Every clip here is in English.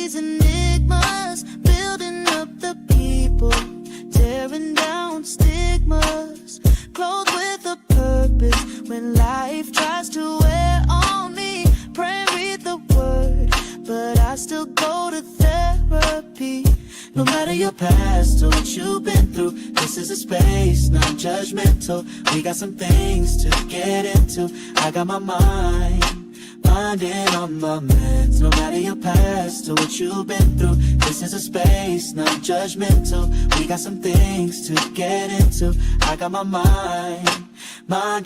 these enigmas, building up the people, tearing down stigmas, clothed with a purpose. When life tries to wear on me, pray, read the word, but I still go to therapy. No matter your past or what you've been through, this is a space, not judgmental. We got some things to get into. I got my mind in on my meds. No matter your past or what you've been through, this is a space, not judgmental. We got some things to get into. I got my mind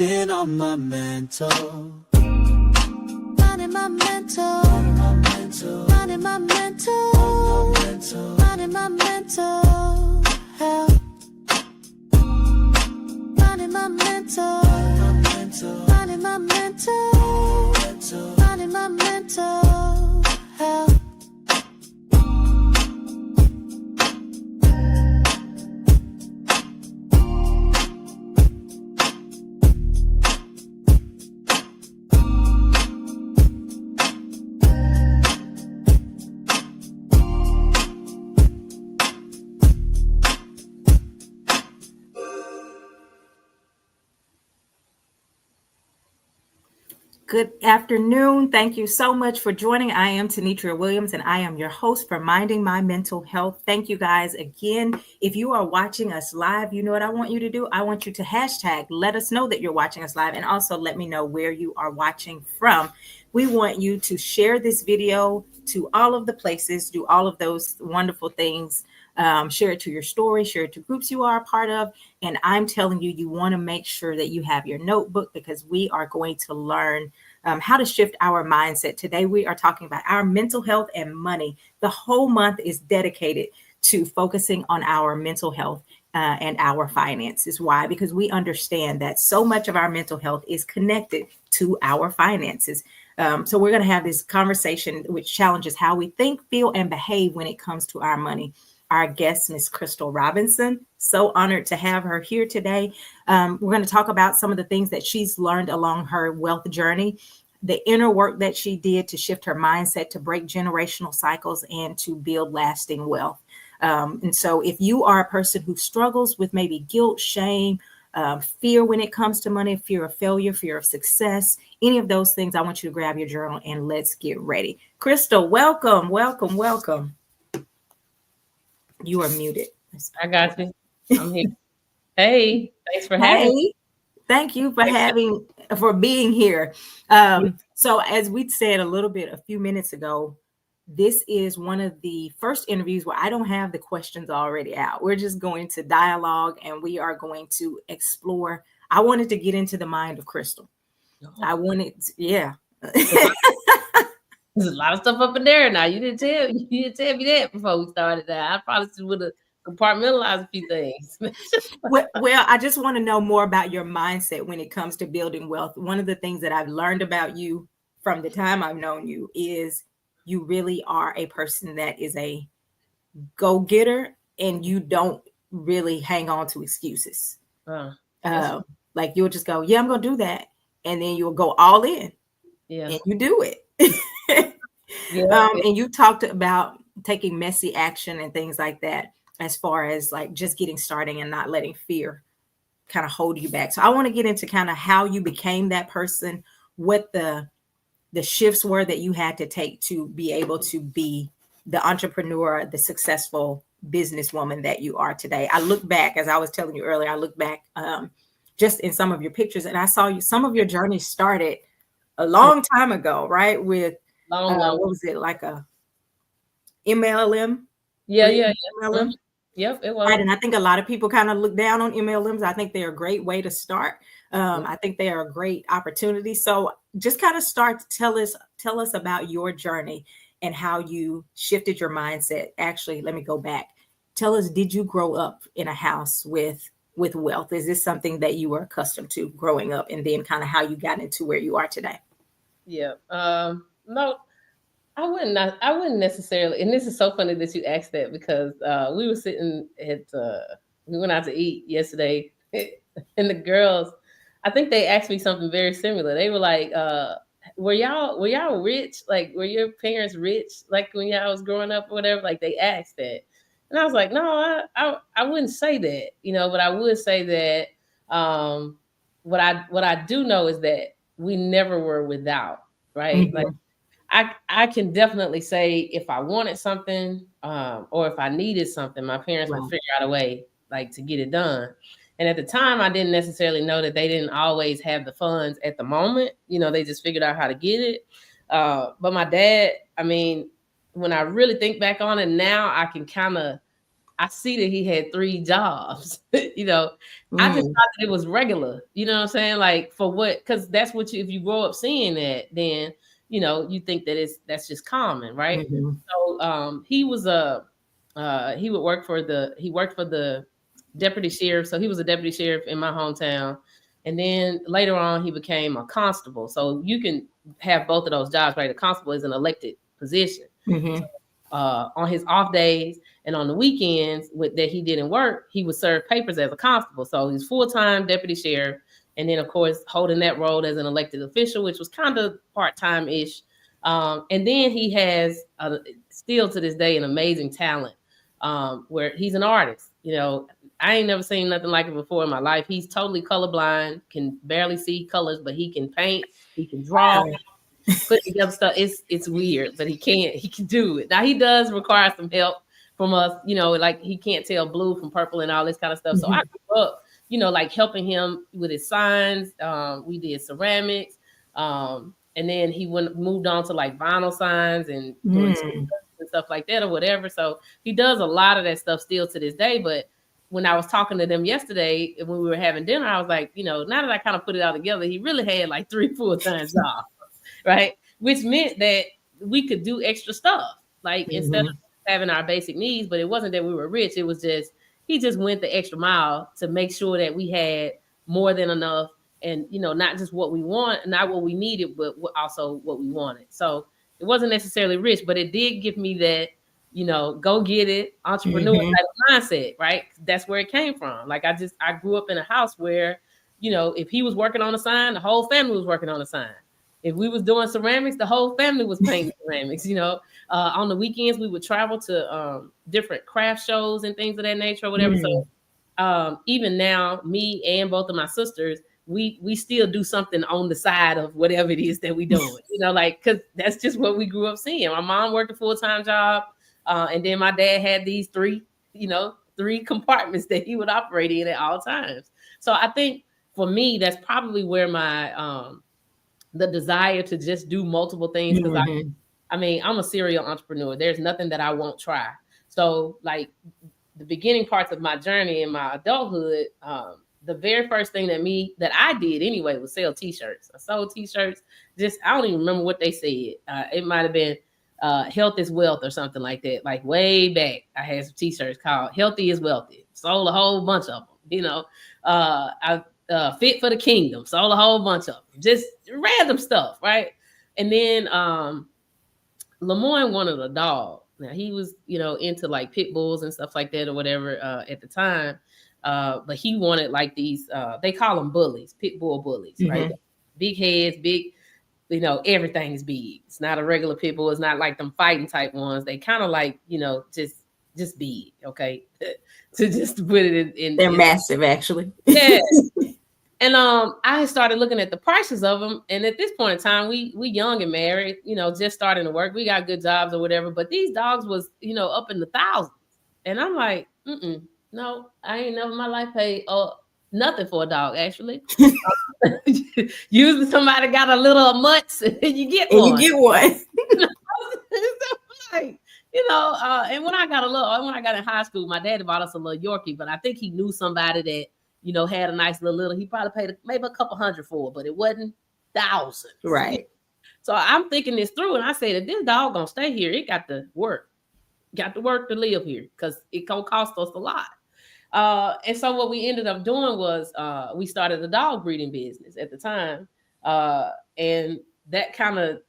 in on my mental. Mind in my mental. Mind in my mental. Mind in my mental health. Mind in my mental. Mind in my mental. Mind in my mental health. Good afternoon. Thank you so much for joining. I am Tenitria Williams, and I am your host for Minding My Mental Health. Thank you guys again. If you are watching us live, you know what I want you to do? I want you to hashtag, let us know that you're watching us live, and also let me know where you are watching from. We want you to share this video to all of the places, do all of those wonderful things. Share it to your story, share it to groups you are a part of. And I'm telling you, you want to make sure that you have your notebook, because we are going to learn how to shift our mindset. Today, we are talking about our mental health and money. The whole month is dedicated to focusing on our mental health and our finances. Why? Because we understand that so much of our mental health is connected to our finances. So we're going to have this conversation which challenges how we think, feel, and behave when it comes to our money. Our guest, Ms. Crystal Robinson. So honored to have her here today. We're going to talk about some of the things that she's learned along her wealth journey, the inner work that she did to shift her mindset, to break generational cycles, and to build lasting wealth. And so if you are a person who struggles with maybe guilt, shame, fear when it comes to money, fear of failure, fear of success, any of those things, I want you to grab your journal and let's get ready. Crystal, welcome, welcome, welcome. You are muted. I got you. I'm here. Hey, thanks for having me. Thank you for being here. So as we said a few minutes ago, this is one of the first interviews where I don't have the questions already out. We're just going to dialogue and we are going to explore. I wanted to get into the mind of Crystal. Yeah. There's a lot of stuff up in there now. You didn't tell me that before we started that. I probably would have compartmentalized a few things. well, I just want to know more about your mindset when it comes to building wealth. One of the things that I've learned about you from the time I've known you is you really are a person that is a go-getter, and you don't really hang on to excuses. Like you'll just go, yeah, I'm going to do that. And then you'll go all in. Yeah. And you do it. And you talked about taking messy action and things like that, as far as like just getting started and not letting fear kind of hold you back. So I want to get into kind of how you became that person, what the shifts were that you had to take to be able to be the entrepreneur, the successful businesswoman that you are today. I look back, as I was telling you earlier, I look back just in some of your pictures, and I saw some of your journey started a long time ago, right? With what was it, like a MLM? Yeah. MLM? Yep, it was. Right, and I think a lot of people kind of look down on MLMs. I think they're a great way to start. I think they are a great opportunity. So just kind of start to tell us about your journey and how you shifted your mindset. Actually, let me go back. Tell us, did you grow up in a house with wealth? Is this something that you were accustomed to growing up, and then kind of how you got into where you are today? Yeah. No, I wouldn't necessarily. And this is so funny that you asked that, because we were sitting we went out to eat yesterday, and the girls, I think they asked me something very similar. They were like, were y'all rich? Like, were your parents rich? Like when y'all was growing up or whatever? Like they asked that, and I was like, no, I wouldn't say that, but I would say that what I do know is that we never were without, right? Like Mhm. I can definitely say if I wanted something, or if I needed something, my parents would Right. figure out a way like to get it done. And at the time, I didn't necessarily know that they didn't always have the funds at the moment. They just figured out how to get it. But my dad, I mean, when I really think back on it now, I see that he had 3 jobs. I just Mm. thought that it was regular. You know what I'm saying? Like for what? Because that's what if you grow up seeing that, then you think that that's just common, right? Mhm. So he worked for the deputy sheriff. So he was a deputy sheriff in my hometown, and then later on he became a constable. So you can have both of those jobs, right? A constable is an elected position. Mhm. On his off days and on the weekends that he didn't work, he would serve papers as a constable. So he's full-time deputy sheriff, and then of course holding that role as an elected official, which was kind of part-time ish. And then he has still to this day an amazing talent, where he's an artist. I ain't never seen nothing like it before in my life. He's totally colorblind, can barely see colors, but he can paint, he can draw, Wow. put together stuff. It's weird, but he can do it. Now he does require some help from us, like he can't tell blue from purple and all this kind of stuff. So I Mhm. grew up, like helping him with his signs. We did ceramics. And then he moved on to like vinyl signs and doing Mm. t-shirts and stuff like that or whatever. So he does a lot of that stuff still to this day. But when I was talking to them yesterday when we were having dinner, I was like, now that I kind of put it all together, he really had like 3 full-time jobs, right? Which meant that we could do extra stuff, like instead of Mhm. having our basic needs. But it wasn't that we were rich. It was just he just went the extra mile to make sure that we had more than enough, and not just what we want, not what we needed, but also what we wanted. So it wasn't necessarily rich, but it did give me that go get it entrepreneur Mhm. type of mindset, right? That's where it came from. Like I grew up in a house where if he was working on a sign, the whole family was working on a sign. If we was doing ceramics, the whole family was painting ceramics. On the weekends we would travel to different craft shows and things of that nature or whatever. So Mm. even now, me and both of my sisters, we still do something on the side of whatever it is that we doing. Like because that's just what we grew up seeing. My mom worked a full-time job, and then my dad had these three compartments that he would operate in at all times. So I think for me, that's probably where my the desire to just do multiple things, because Mhm. I mean, I'm a serial entrepreneur. There's nothing that I won't try. So, like the beginning parts of my journey in my adulthood, the very first thing that I did anyway was sell T-shirts. I sold T-shirts. Just I don't even remember what they said. It might have been "Health is Wealth" or something like that. Like way back, I had some T-shirts called "Healthy is Wealthy." Sold a whole bunch of them. I Fit for the Kingdom. Sold a whole bunch of them. Just random stuff, right? And then Lemoyne wanted a dog. Now he was, into like pit bulls and stuff like that or whatever at the time. But he wanted like these, they call them bullies, pit bull bullies, right? Mhm. Big heads, big, everything's big. It's not a regular pit bull. It's not like them fighting type ones. They kind of like, just big, okay? To just put it They're in massive, actually. yeah. And I started looking at the prices of them, and at this point in time, we young and married, just starting to work. We got good jobs or whatever, but these dogs was, up in the thousands, and I'm like, no, I ain't never in my life paid nothing for a dog. Actually, usually somebody got a little mutts, and you get And you one. get one. Like, and when I got in high school, my daddy bought us a little Yorkie, but I think he knew somebody that, had a nice little, he probably paid maybe a couple hundred for it, but it wasn't thousands. Right. So I'm thinking this through, and I said, if this dog gonna stay here, it got to work to live here, because it gonna cost us a lot. And so what we ended up doing was we started a dog breeding business at the time. And that kind of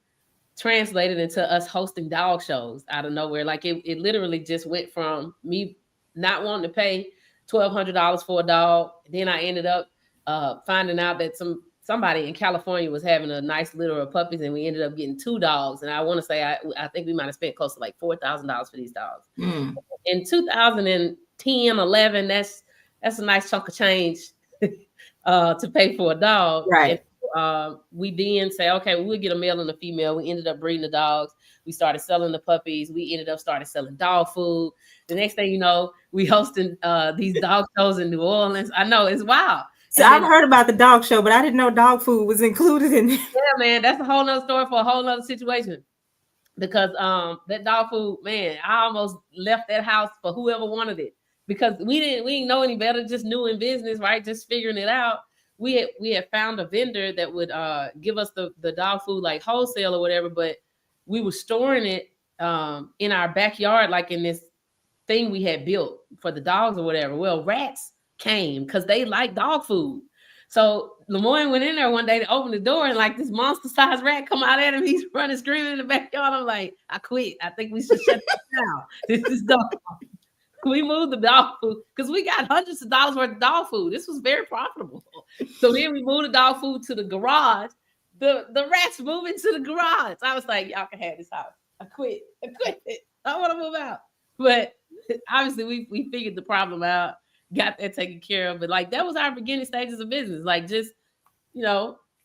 translated into us hosting dog shows out of nowhere. Like it literally just went from me not wanting to pay $1,200 for a dog. Then I ended up finding out that some somebody in California was having a nice litter of puppies, and we ended up getting 2 dogs. And I want to say, I think we might have spent close to like $4,000 for these dogs. Mm. In 2010, 11, that's a nice chunk of change to pay for a dog. Right. And we then say, okay, we'll get a male and a female. We ended up breeding the dogs. We started selling the puppies. We ended up started selling dog food. The next thing you know, we hosting these dog shows in New Orleans. I know, it's wild. So I've heard about the dog show, but I didn't know dog food was included in it. Yeah, man, that's a whole nother story for a whole nother situation. Because that dog food, man, I almost left that house for whoever wanted it, because we didn't know any better, just new in business, right? Just figuring it out. We had found a vendor that would give us the dog food like wholesale or whatever, but we were storing it in our backyard, like in this thing we had built for the dogs or whatever. Well, rats came because they like dog food. So Lemoyne went in there one day to open the door, and like this monster-sized rat come out at him. He's running, screaming in the backyard. I'm like, I quit. I think we should shut this down. This is dog. We moved the dog food because we got hundreds of dollars worth of dog food. This was very profitable. So then we moved the dog food to the garage. The rats moved into the garage. I was like, y'all can have this house. I quit. I want to move out. But obviously we figured the problem out, got that taken care of. But like, that was our beginning stages of business. Like, just,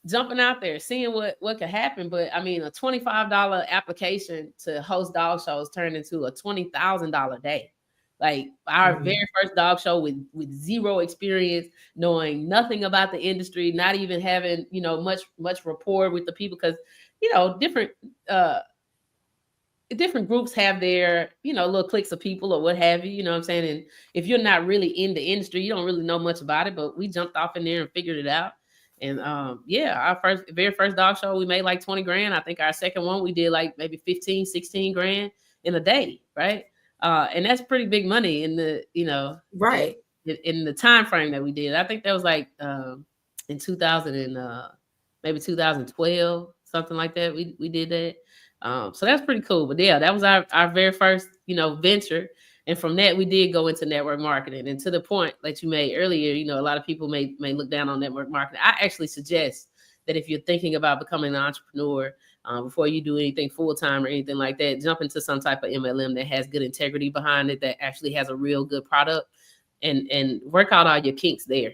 jumping out there, seeing what could happen. But I mean, a $25 application to host dog shows turned into a $20,000 day. Like, our very first dog show with zero experience, knowing nothing about the industry, not even having, much rapport with the people. Because, different groups have their, little cliques of people or what have you, you know what I'm saying? And if you're not really in the industry, you don't really know much about it, but we jumped off in there and figured it out. And our very first dog show, we made like 20 grand. I think our second one, we did like maybe 15, 16 grand in a day. Right. And that's pretty big money in the, right. In the time frame that we did. I think that was like in 2000 and maybe 2012, something like that. We did that. So that's pretty cool. But yeah, that was our very first, venture. And from that, we did go into network marketing. And to the point that you made earlier, a lot of people may look down on network marketing. I actually suggest that if you're thinking about becoming an entrepreneur, before you do anything full-time or anything like that, jump into some type of MLM that has good integrity behind it, that actually has a real good product, and work out all your kinks there.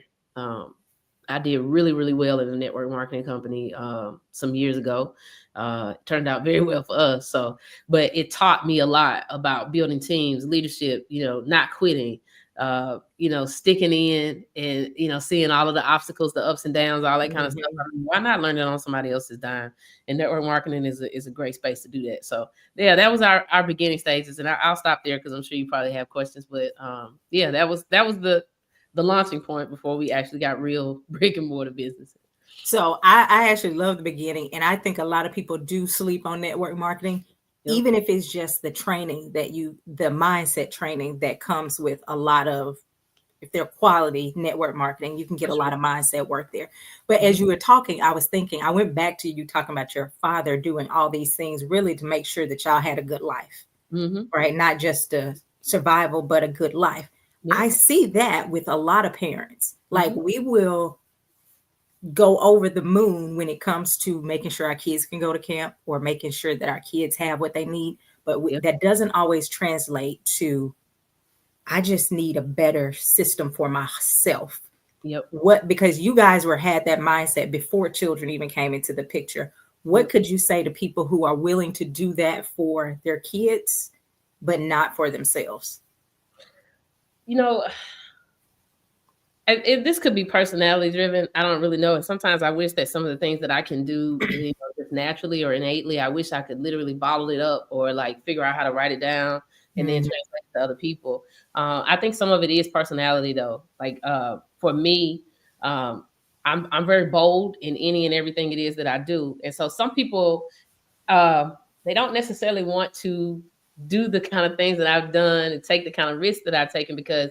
I did really, really well in a network marketing company some years ago. Turned out very well for us. So, but it taught me a lot about building teams, leadership, not quitting, sticking in and, seeing all of the obstacles, the ups and downs, all that kind of stuff. I mean, why not learn it on somebody else's dime? And network marketing is a great space to do that. So yeah, that was our beginning stages. And I'll stop there because I'm sure you probably have questions, but yeah, that was the launching point before we actually got real brick and mortar businesses. So I actually love the beginning. And I think a lot of people do sleep on network marketing, even if it's just the training the mindset training that comes with a lot of, if they're quality network marketing, you can get a lot of mindset work there. But as you were talking, I was thinking, I went back to you talking about your father doing all these things really to make sure that y'all had a good life, right? Not just a survival, but a good life. Yeah. I see that with a lot of parents. Like, we will go over the moon when it comes to making sure our kids can go to camp or making sure that our kids have what they need. But that doesn't always translate to, I just need a better system for myself. Because you guys had that mindset before children even came into the picture. What could you say to people who are willing to do that for their kids, but not for themselves? This could be personality driven. I don't really know. And sometimes I wish that some of the things that I can do just naturally or innately, I wish I could literally bottle it up or like figure out how to write it down and then translate it to other people. I think some of it is personality though. Like for me, I'm very bold in any and everything it is that I do. And so some people, they don't necessarily want to do the kind of things that I've done and take the kind of risks that I've taken because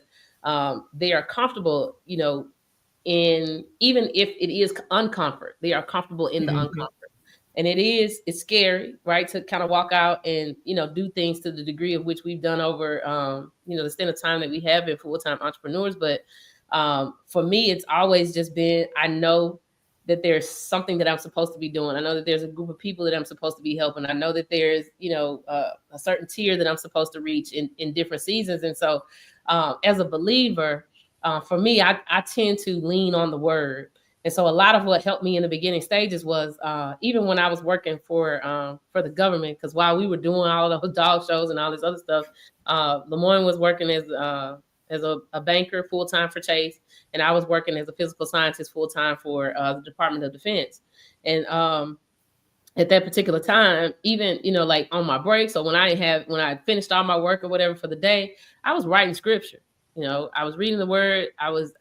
they are comfortable, in, even if it is uncomfort, they are comfortable in the uncomfort. And it's scary, right? To kind of walk out and, do things to the degree of which we've done over, the extent of time that we have been full-time entrepreneurs. But for me, it's always just been, I know that there's something that I'm supposed to be doing. I know that there's a group of people that I'm supposed to be helping. I know that there's, a certain tier that I'm supposed to reach in different seasons. And so as a believer, for me, I tend to lean on the word. And so a lot of what helped me in the beginning stages was even when I was working for the government, because while we were doing all those dog shows and all this other stuff, Lemoyne was working as a banker full-time for Chase, and I was working as a physical scientist full-time for the Department of Defense. And at that particular time, even, like on my breaks, or when I finished all my work or whatever for the day, I was writing scripture. I was reading the word. I was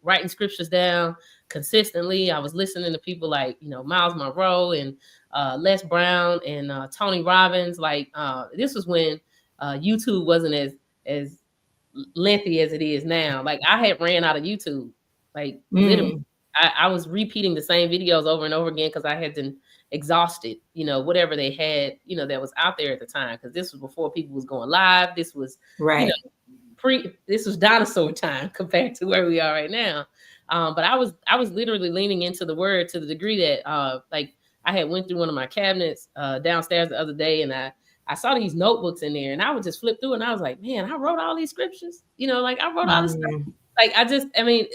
writing scriptures down consistently. I was listening to people like, Miles Monroe and Les Brown and Tony Robbins. Like this was when YouTube wasn't as lengthy as it is now. Like I had ran out of YouTube. Like literally, I was repeating the same videos over and over again because I had been exhausted, whatever they had, that was out there at the time. Because this was before people was going live. This was right. This was dinosaur time compared to where we are right now. But I was literally leaning into the word to the degree that like I had went through one of my cabinets downstairs the other day, and I saw these notebooks in there, and I would just flip through, and I was like, man, I wrote all these scriptures, like I wrote all this stuff. Like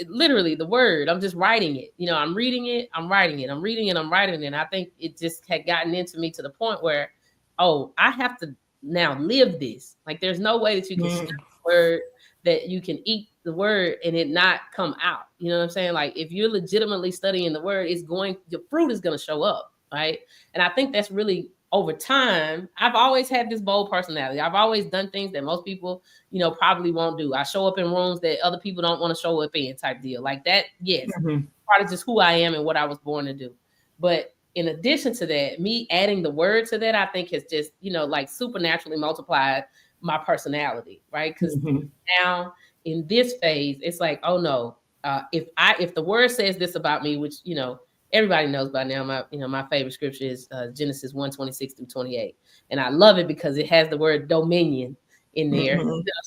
literally the word, I'm just writing it, I'm reading it, I'm writing it, I'm reading it, I'm writing it. And I think it just had gotten into me to the point where, oh, I have to now live this. Like there's no way that you can study the word, that you can eat the word and it not come out. You know what I'm saying? Like if you're legitimately studying the word, your fruit is going to show up. Right. And I think that's really over time. I've always had this bold personality. I've always done things that most people, probably won't do. I show up in rooms that other people don't want to show up in, type deal like that. Yes. Part of just who I am and what I was born to do. But in addition to that, me adding the word to that, I think has just, like supernaturally multiplied my personality. Right. Because now in this phase, it's like, oh no, if the word says this about me, which, everybody knows by now, my favorite scripture is Genesis 1:26-28. And I love it because it has the word dominion in there.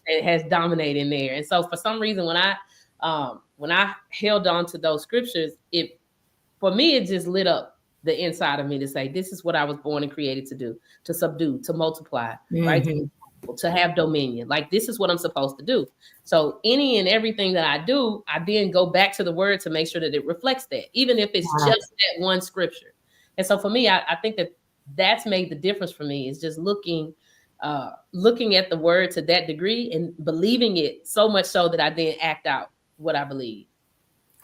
It has dominate in there. And so for some reason, when I held on to those scriptures, for me, it just lit up the inside of me to say, this is what I was born and created to do, to subdue, to multiply, right? To have dominion. Like this is what I'm supposed to do. So any and everything that I do, I then go back to the word to make sure that it reflects that, even if it's just that one scripture. And so for me, I think that's made the difference for me, is just looking at the word to that degree and believing it so much so that I then act out what I believe.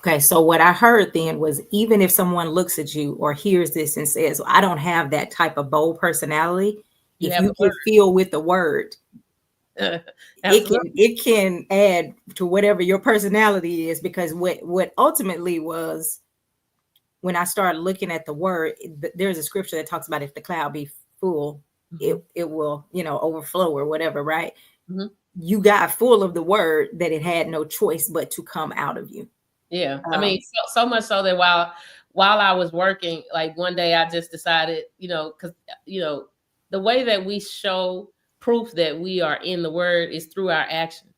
Okay, so what I heard then was, even if someone looks at you or hears this and says, I don't have that type of bold personality, if you can feel with the word, it can add to whatever your personality is. Because what ultimately was, when I started looking at the word, there's a scripture that talks about if the cloud be full, it will, overflow or whatever, right? You got full of the word that it had no choice but to come out of you. Yeah. I mean, so much so that while I was working, like one day I just decided, because, the way that we show proof that we are in the word is through our actions.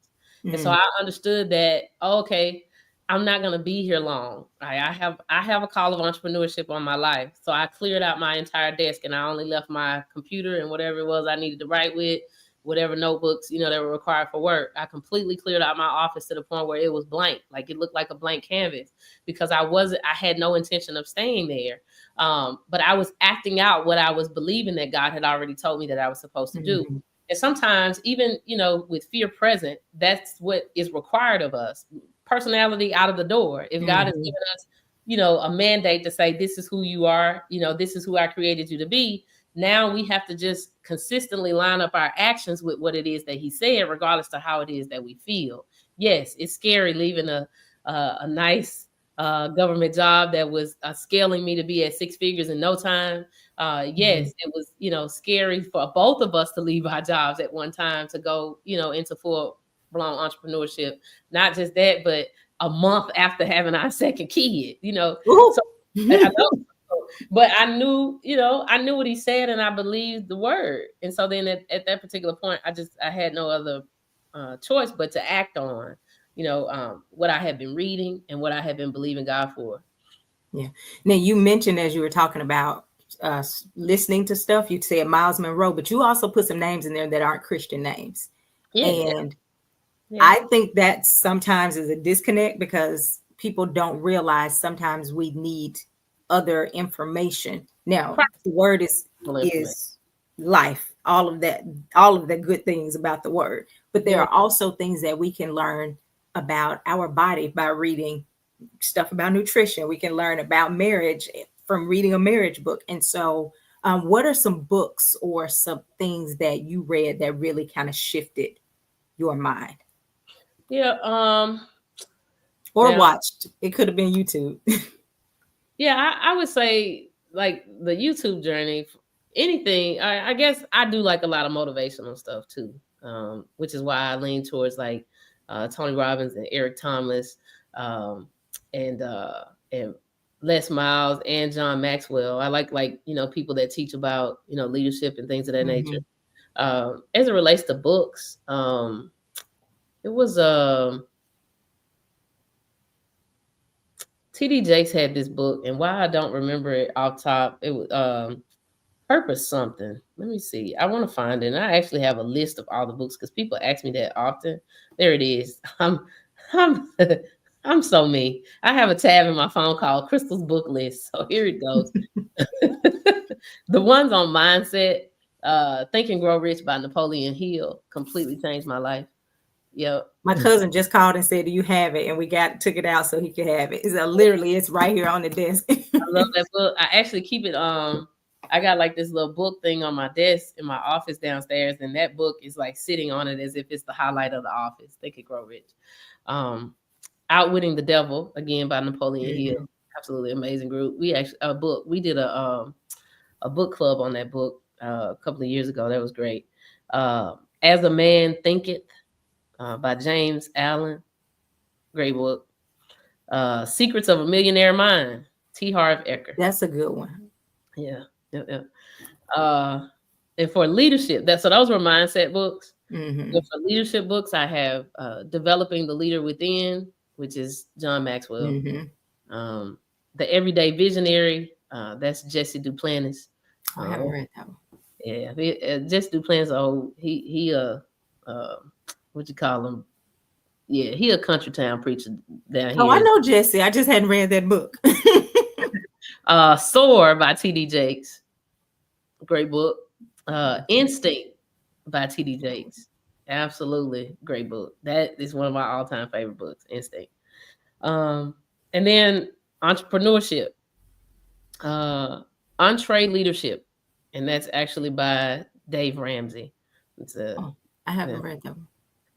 And so I understood that, okay, I'm not going to be here long. I have a call of entrepreneurship on my life. So I cleared out my entire desk and I only left my computer and whatever it was I needed to write with, whatever notebooks, that were required for work. I completely cleared out my office to the point where it was blank. Like it looked like a blank canvas, because I had no intention of staying there. But I was acting out what I was believing that God had already told me that I was supposed to do. And sometimes even, with fear present, that's what is required of us. Personality out of the door. If God has given us, a mandate to say, this is who you are, this is who I created you to be. Now we have to just consistently line up our actions with what it is that he said, regardless to how it is that we feel. Yes, it's scary leaving a nice government job that was scaling me to be at six figures in no time. Yes, it was, scary for both of us to leave our jobs at one time to go, into full-blown entrepreneurship. Not just that, but a month after having our second kid, So I know. But I knew what he said, and I believed the word. And so then at that particular point, I had no other choice but to act on, what I had been reading and what I had been believing God for. Yeah. Now you mentioned as you were talking about listening to stuff, you said Miles Monroe, but you also put some names in there that aren't Christian names. Yeah. And Yeah. I think that sometimes is a disconnect because people don't realize sometimes we need other information. Now, the word Practical information. is life, all of the good things about the word. But there Yeah. are also things that we can learn about our body by reading stuff about nutrition. We can learn about marriage from reading a marriage book. And so, what are some books or some things that you read that really kind of shifted your mind Yeah. or Now, watched? It could have been YouTube. yeah, I would say like the YouTube journey, anything. I guess I do like a lot of motivational stuff too, which is why I lean towards like Tony Robbins and Eric Thomas, um, and uh, and Les Miles and John Maxwell. I like people that teach about leadership and things of that nature. Mhm. As it relates to books, it was TD Jakes had this book, and why I don't remember it off top, it was Purpose something. Let me see. I want to find it. And I actually have a list of all the books because people ask me that often. There it is. I'm I'm so me. I have a tab in my phone called Crystal's Book List. So here it goes. The ones on mindset, Think and Grow Rich by Napoleon Hill completely changed my life. Yep. My cousin just called and said, "Do you have it?" And we took it out so he could have it. It's literally it's right here on the desk. I love that book. I actually keep it. I got like this little book thing on my desk in my office downstairs, and that book is like sitting on it as if it's the highlight of the office. Think and Grow Rich. Outwitting the Devil again by Napoleon Hill. Mhm. Absolutely amazing group. We actually a book. We did a book club on that book a couple of years ago. That was great. As a Man Thinketh by James Allen. Great book. Secrets of a Millionaire Mind. T. Harv Eker. That's a good one. Yeah. Yep, yep. And for leadership, so those were mindset books. Mhm. And for leadership books, I have Developing the Leader Within, which is John Maxwell. Mhm. The Everyday Visionary, that's Jesse Duplantis. I haven't read that one. Yeah, Jesse Duplantis. Oh, he what you call him? Yeah, he a country town preacher down Oh, I here. know Jesse. I just hadn't read that book. Soar by T.D. Jakes. Great book. Instinct by T.D. Jakes. Absolutely great book. That is one of my all-time favorite books, Instinct. And then entrepreneurship, Entree Leadership, and that's actually by Dave Ramsey. It's Oh, I haven't read that one.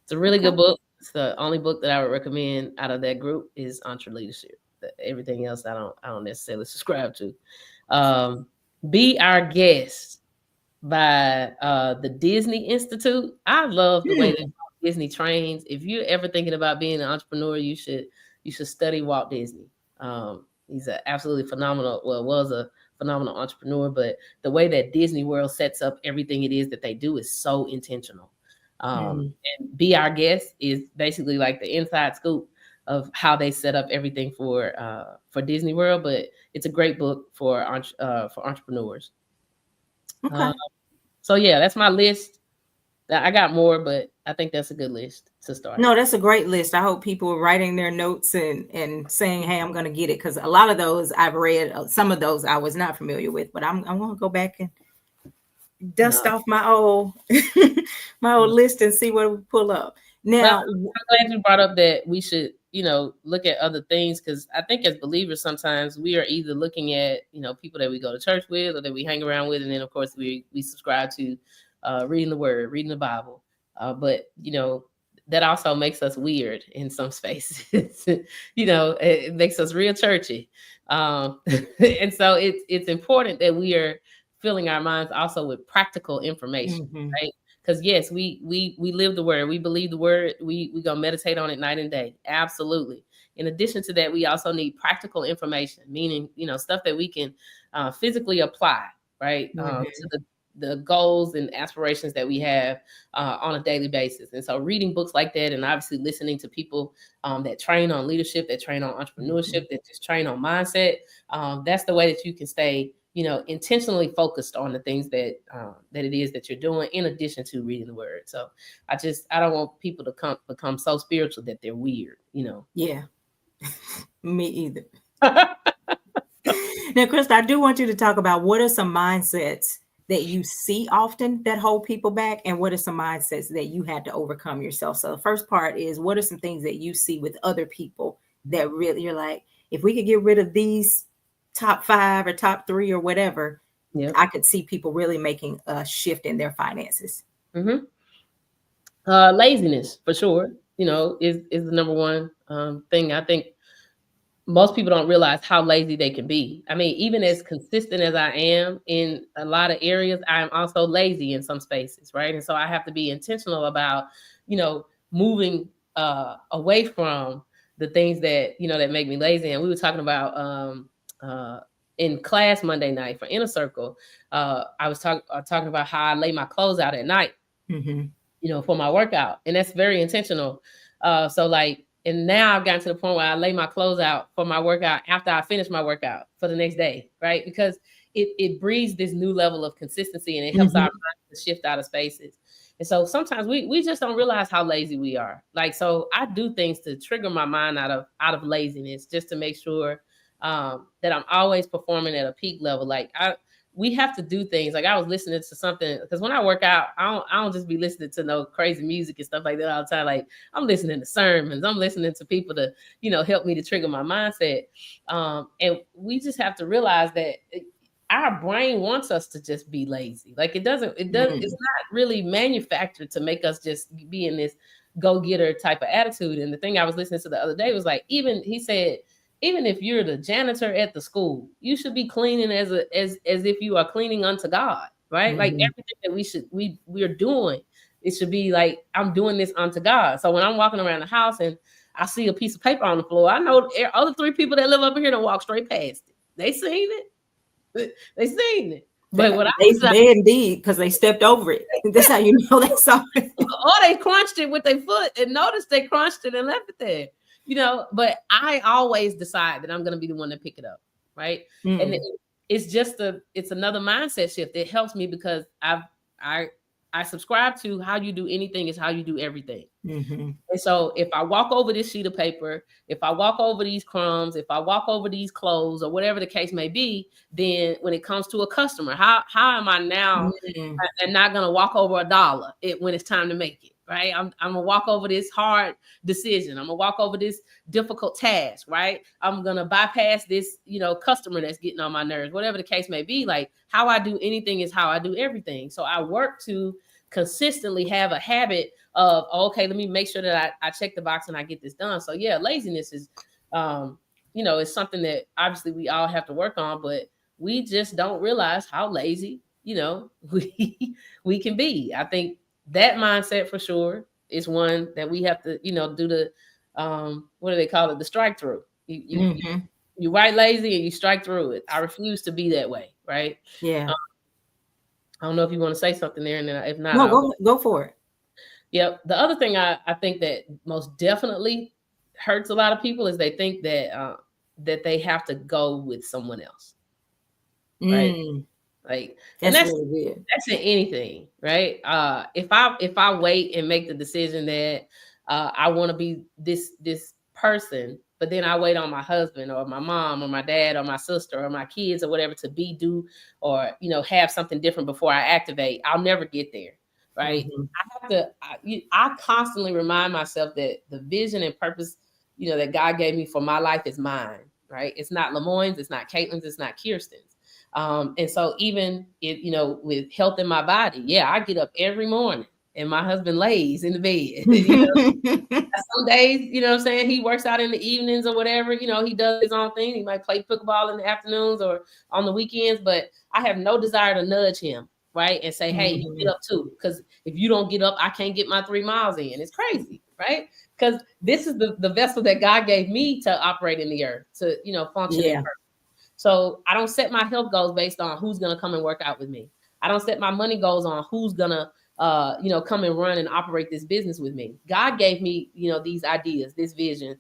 it's a really Okay. good book. It's the only book that I would recommend out of that group is Entre Leadership. Everything else I don't necessarily subscribe to. Be Our Guest by the Disney Institute. I love the way that Disney trains. If you're ever thinking about being an entrepreneur, you should study Walt Disney. He's an absolutely phenomenal, was a phenomenal entrepreneur, but the way that Disney World sets up everything it is that they do is so intentional. And Be Our Guest is basically like the inside scoop of how they set up everything for Disney World, but it's a great book for entrepreneurs. Okay. So yeah, that's my list. I got more, but I think that's a good list to start. No, that's a great list. I hope people are writing their notes and saying, "Hey, I'm going to get it," because a lot of those I've read. Some of those I was not familiar with, but I want to go back and dust off my old my old list and see what we pull up. Now, I'm glad you brought up that we should, look at other things, because I think as believers sometimes we are either looking at, people that we go to church with or that we hang around with, and then of course we subscribe to reading the Word, reading the Bible, but that also makes us weird in some spaces. It makes us real churchy, and so it's important that we are filling our minds also with practical information, right? Because yes, we live the Word, we believe the Word, we gonna meditate on it night and day, absolutely. In addition to that, we also need practical information, meaning stuff that we can physically apply, right, to the goals and aspirations that we have on a daily basis. And so reading books like that, and obviously listening to people that train on leadership, that train on entrepreneurship, that just train on mindset, that's the way that you can stay, intentionally focused on the things that that it is that you're doing, in addition to reading the word. So I don't want people to become so spiritual that they're weird, Yeah, me either. Now, Krista, I do want you to talk about what are some mindsets that you see often that hold people back, and what are some mindsets that you had to overcome yourself. So the first part is, what are some things that you see with other people that really you're like, if we could get rid of these top 5 or top 3 or whatever, I could see people really making a shift in their finances. Laziness, for sure, is the number one thing. I think most people don't realize how lazy they can be. I mean, even as consistent as I am in a lot of areas, I'm also lazy in some spaces, right? And so I have to be intentional about, moving away from the things that, that make me lazy. And we were talking about in class Monday night for Inner Circle, I was talking about how I lay my clothes out at night, for my workout. And that's very intentional. So like, and now I've gotten to the point where I lay my clothes out for my workout after I finish my workout for the next day, right? Because it breeds this new level of consistency, and it helps our minds to shift out of spaces. And so sometimes we just don't realize how lazy we are. Like, so I do things to trigger my mind out of laziness, just to make sure that I'm always performing at a peak level. Like we have to do things. Like I was listening to something, because when I work out, I don't just be listening to no crazy music and stuff like that all the time. Like I'm listening to sermons. I'm listening to people to, help me to trigger my mindset. And we just have to realize that our brain wants us to just be lazy. Like it's not really manufactured to make us just be in this go-getter type of attitude. And the thing I was listening to the other day was like, he said, even if you're the janitor at the school, you should be cleaning as if you are cleaning unto God, right? Like everything that we're doing, it should be like, I'm doing this unto God. So when I'm walking around the house and I see a piece of paper on the floor, I know other 3 people that live up here don't walk straight past it. They seen it. They seen it. But what they indeed, because they stepped over it. That's how you know they saw it. Or they crunched it with their foot and noticed they crunched it and left it there. But I always decide that I'm going to be the one to pick it up. Right. And it's another mindset shift. It helps me because I subscribe to how you do anything is how you do everything. And so if I walk over this sheet of paper, if I walk over these crumbs, if I walk over these clothes or whatever the case may be, then when it comes to a customer, how am I now and not going to walk over $1 when it's time to make it? Right. I'm going to walk over this hard decision. I'm going to walk over this difficult task. Right. I'm going to bypass this, customer that's getting on my nerves, whatever the case may be. Like how I do anything is how I do everything. So I work to consistently have a habit of, okay, let me make sure that I check the box and I get this done. So yeah, laziness is, is something that obviously we all have to work on, but we just don't realize how lazy, we can be. I think that mindset for sure is one that we have to, do the, what do they call it? The strike through. You write lazy and you strike through it. I refuse to be that way. Right. Yeah. I don't know if you want to say something there, and then if not, no, go for it. Yep. The other thing I think that most definitely hurts a lot of people is they think that that they have to go with someone else. Right. Like that's really weird. That's in anything, right? If I wait and make the decision that I want to be this person, but then I wait on my husband or my mom or my dad or my sister or my kids or whatever to do or have something different before I activate, I'll never get there, right? I constantly remind myself that the vision and purpose that God gave me for my life is mine, right? It's not Lemoyne's, it's not Caitlin's, it's not Kirsten's. And so even with health in my body, yeah, I get up every morning and my husband lays in the bed. Some days, what I'm saying, he works out in the evenings or whatever, he does his own thing. He might play pickleball in the afternoons or on the weekends, but I have no desire to nudge him, right? And say, hey, you get up too. Because if you don't get up, I can't get my 3 miles in. It's crazy, right? Because this is the vessel that God gave me to operate in the earth, to, function in earth. So I don't set my health goals based on who's going to come and work out with me. I don't set my money goals on who's gonna come and run and operate this business with me. God gave me, these ideas, this vision,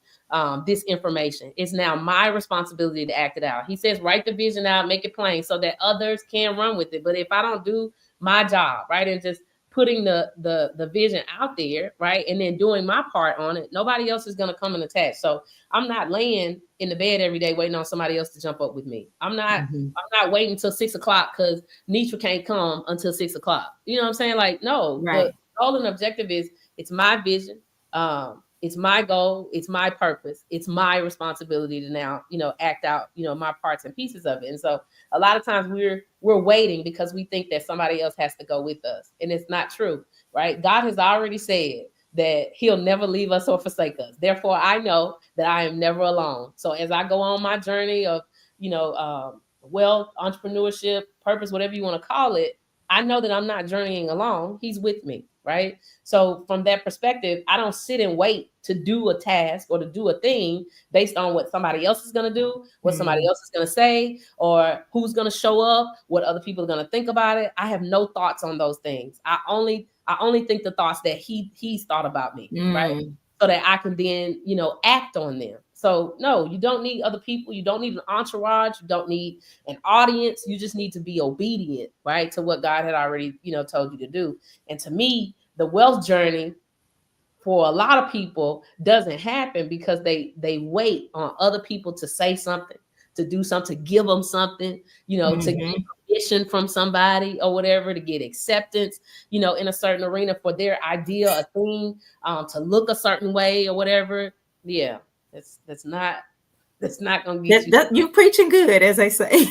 this information. It's now my responsibility to act it out. He says, write the vision out, make it plain so that others can run with it. But if I don't do my job, right, and just putting the vision out there, right, and then doing my part on it, nobody else is going to come and attach. So I'm not laying in the bed every day waiting on somebody else to jump up with me. I'm not waiting until 6 o'clock because Nitra can't come until 6 o'clock. You know what I'm saying? Like, no, Right. The goal and objective is, it's my vision. It's my goal. It's my purpose. It's my responsibility to now, act out, my parts and pieces of it. And so a lot of times we're waiting because we think that somebody else has to go with us. And it's not true, right? God has already said that he'll never leave us or forsake us. Therefore, I know that I am never alone. So as I go on my journey of, wealth, entrepreneurship, purpose, whatever you want to call it, I know that I'm not journeying alone. He's with me, right? So from that perspective, I don't sit and wait to do a task or to do a thing based on what somebody else is going to do, what somebody else is going to say, or who's going to show up, what other people are going to think about it. I have no thoughts on those things. I only think the thoughts that he's thought about me, right? So that I can then, act on them. So no, you don't need other people. You don't need an entourage. You don't need an audience. You just need to be obedient, right, to what God had already, told you to do. And to me, the wealth journey for a lot of people doesn't happen because they wait on other people to say something, to do something, to give them something, to get permission from somebody or whatever, to get acceptance, in a certain arena for their idea, a thing, to look a certain way or whatever. Yeah, that's not going to get you. You're preaching good, as they say.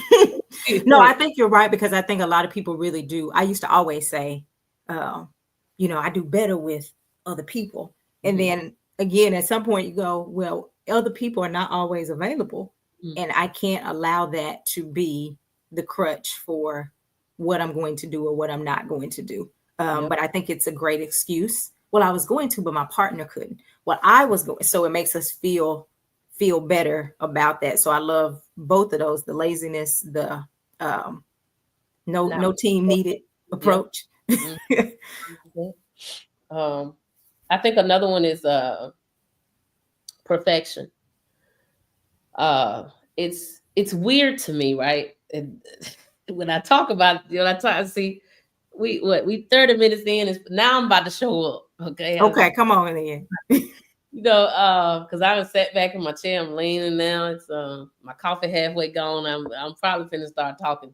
No, I think you're right, because I think a lot of people really do. I used to always say, I do better with other people. And then again, at some point you go, well, other people are not always available. And I can't allow that to be the crutch for what I'm going to do or what I'm not going to do. But I think it's a great excuse. Well, I was going to, but my partner couldn't. Well, I was going. So it makes us feel better about that. So I love both of those, the laziness, the no team needed approach. I think another one is perfection. It's weird to me, right? And when I talk about it, I see we 30 minutes in, now I'm about to show up. Okay, come on in. Because I was sat back in my chair, I'm leaning now. It's my coffee halfway gone. I'm probably finna start talking.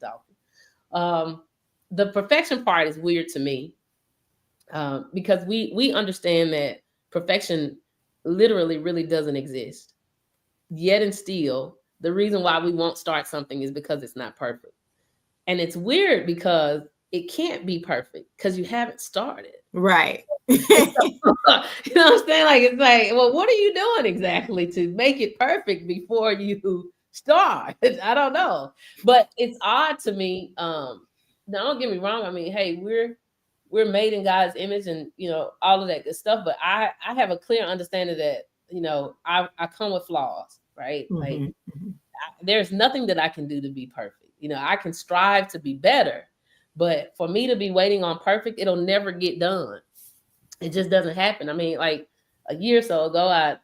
The perfection part is weird to me, because we understand that perfection literally really doesn't exist. Yet and still, the reason why we won't start something is because it's not perfect. And it's weird because it can't be perfect because you haven't started. Right. You know what I'm saying? Like, it's like, well, what are you doing exactly to make it perfect before you start? I don't know. But it's odd to me. Now, don't get me wrong. I mean, hey, we're made in God's image and, all of that good stuff. But I have a clear understanding that, I come with flaws, right? Like, there's nothing that I can do to be perfect. I can strive to be better. But for me to be waiting on perfect, it'll never get done. It just doesn't happen. I mean, like a year or so ago, I,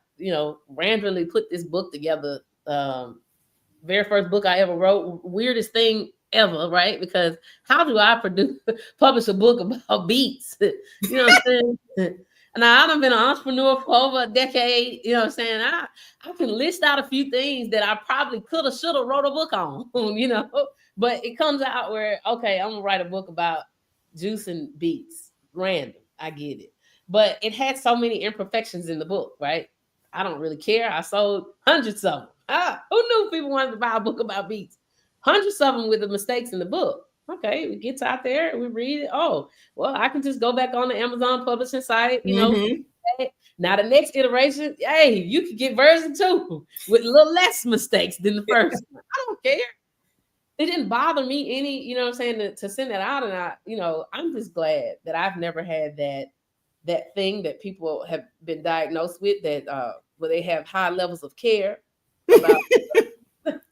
randomly put this book together. Very first book I ever wrote, weirdest thing ever, right? Because how do I publish a book about beats? You know what I'm saying? And I've been an entrepreneur for over a decade. You know what I'm saying? I can list out a few things that I probably could have, should have wrote a book on, but it comes out where, okay, I'm gonna write a book about juicing beats. Random. I get it. But it had so many imperfections in the book, right? I don't really care. I sold hundreds of them. Who knew people wanted to buy a book about beats? Hundreds of them with the mistakes in the book. Okay, it gets out there, we read it. Oh, well, I can just go back on the Amazon publishing site, Now the next iteration, hey, you can get version 2 with a little less mistakes than the first one. I don't care. It didn't bother me any, to send that out. And I'm just glad that I've never had that thing that people have been diagnosed with, that where they have high levels of care about.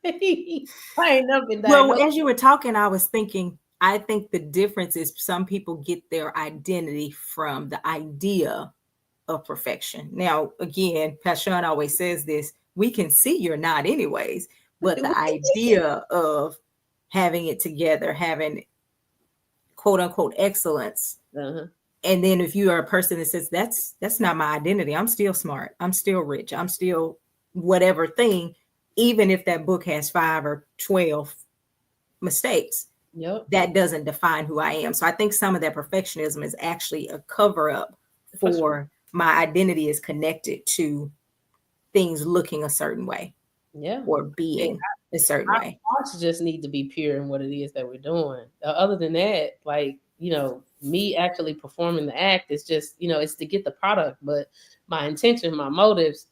I ain't never been diagnosed. Well, as you were talking, I was thinking, I think the difference is some people get their identity from the idea of perfection. Now, again, Pastor Sean always says this, we can see you're not anyways, but the idea of having it together, having quote unquote excellence. Uh-huh. And then if you are a person that says that's not my identity, I'm still smart, I'm still rich, I'm still whatever thing, even if that book has 5 or 12 mistakes, Yep. that doesn't define who I am. So I think some of that perfectionism is actually a cover up for my identity is connected to things looking a certain way Yeah. or being a certain Our way. hearts just need to be pure in what it is that we're doing. Other than that, like, me actually performing the act is just, it's to get the product, but my intention, my motives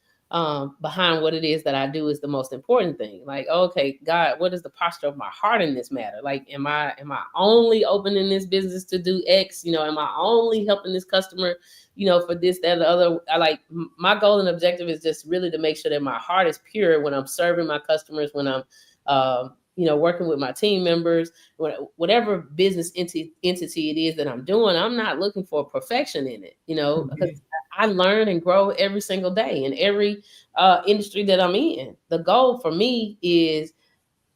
behind what it is that I do is the most important thing. Like, okay, God, what is the posture of my heart in this matter? Like, am I only opening this business to do X? Am I only helping this customer, for this, that, the other? My goal and objective is just really to make sure that my heart is pure when I'm serving my customers, when I'm working with my team members, whatever business entity it is that I'm doing. I'm not looking for perfection in it, because I learn and grow every single day in every industry that I'm in. The goal for me is,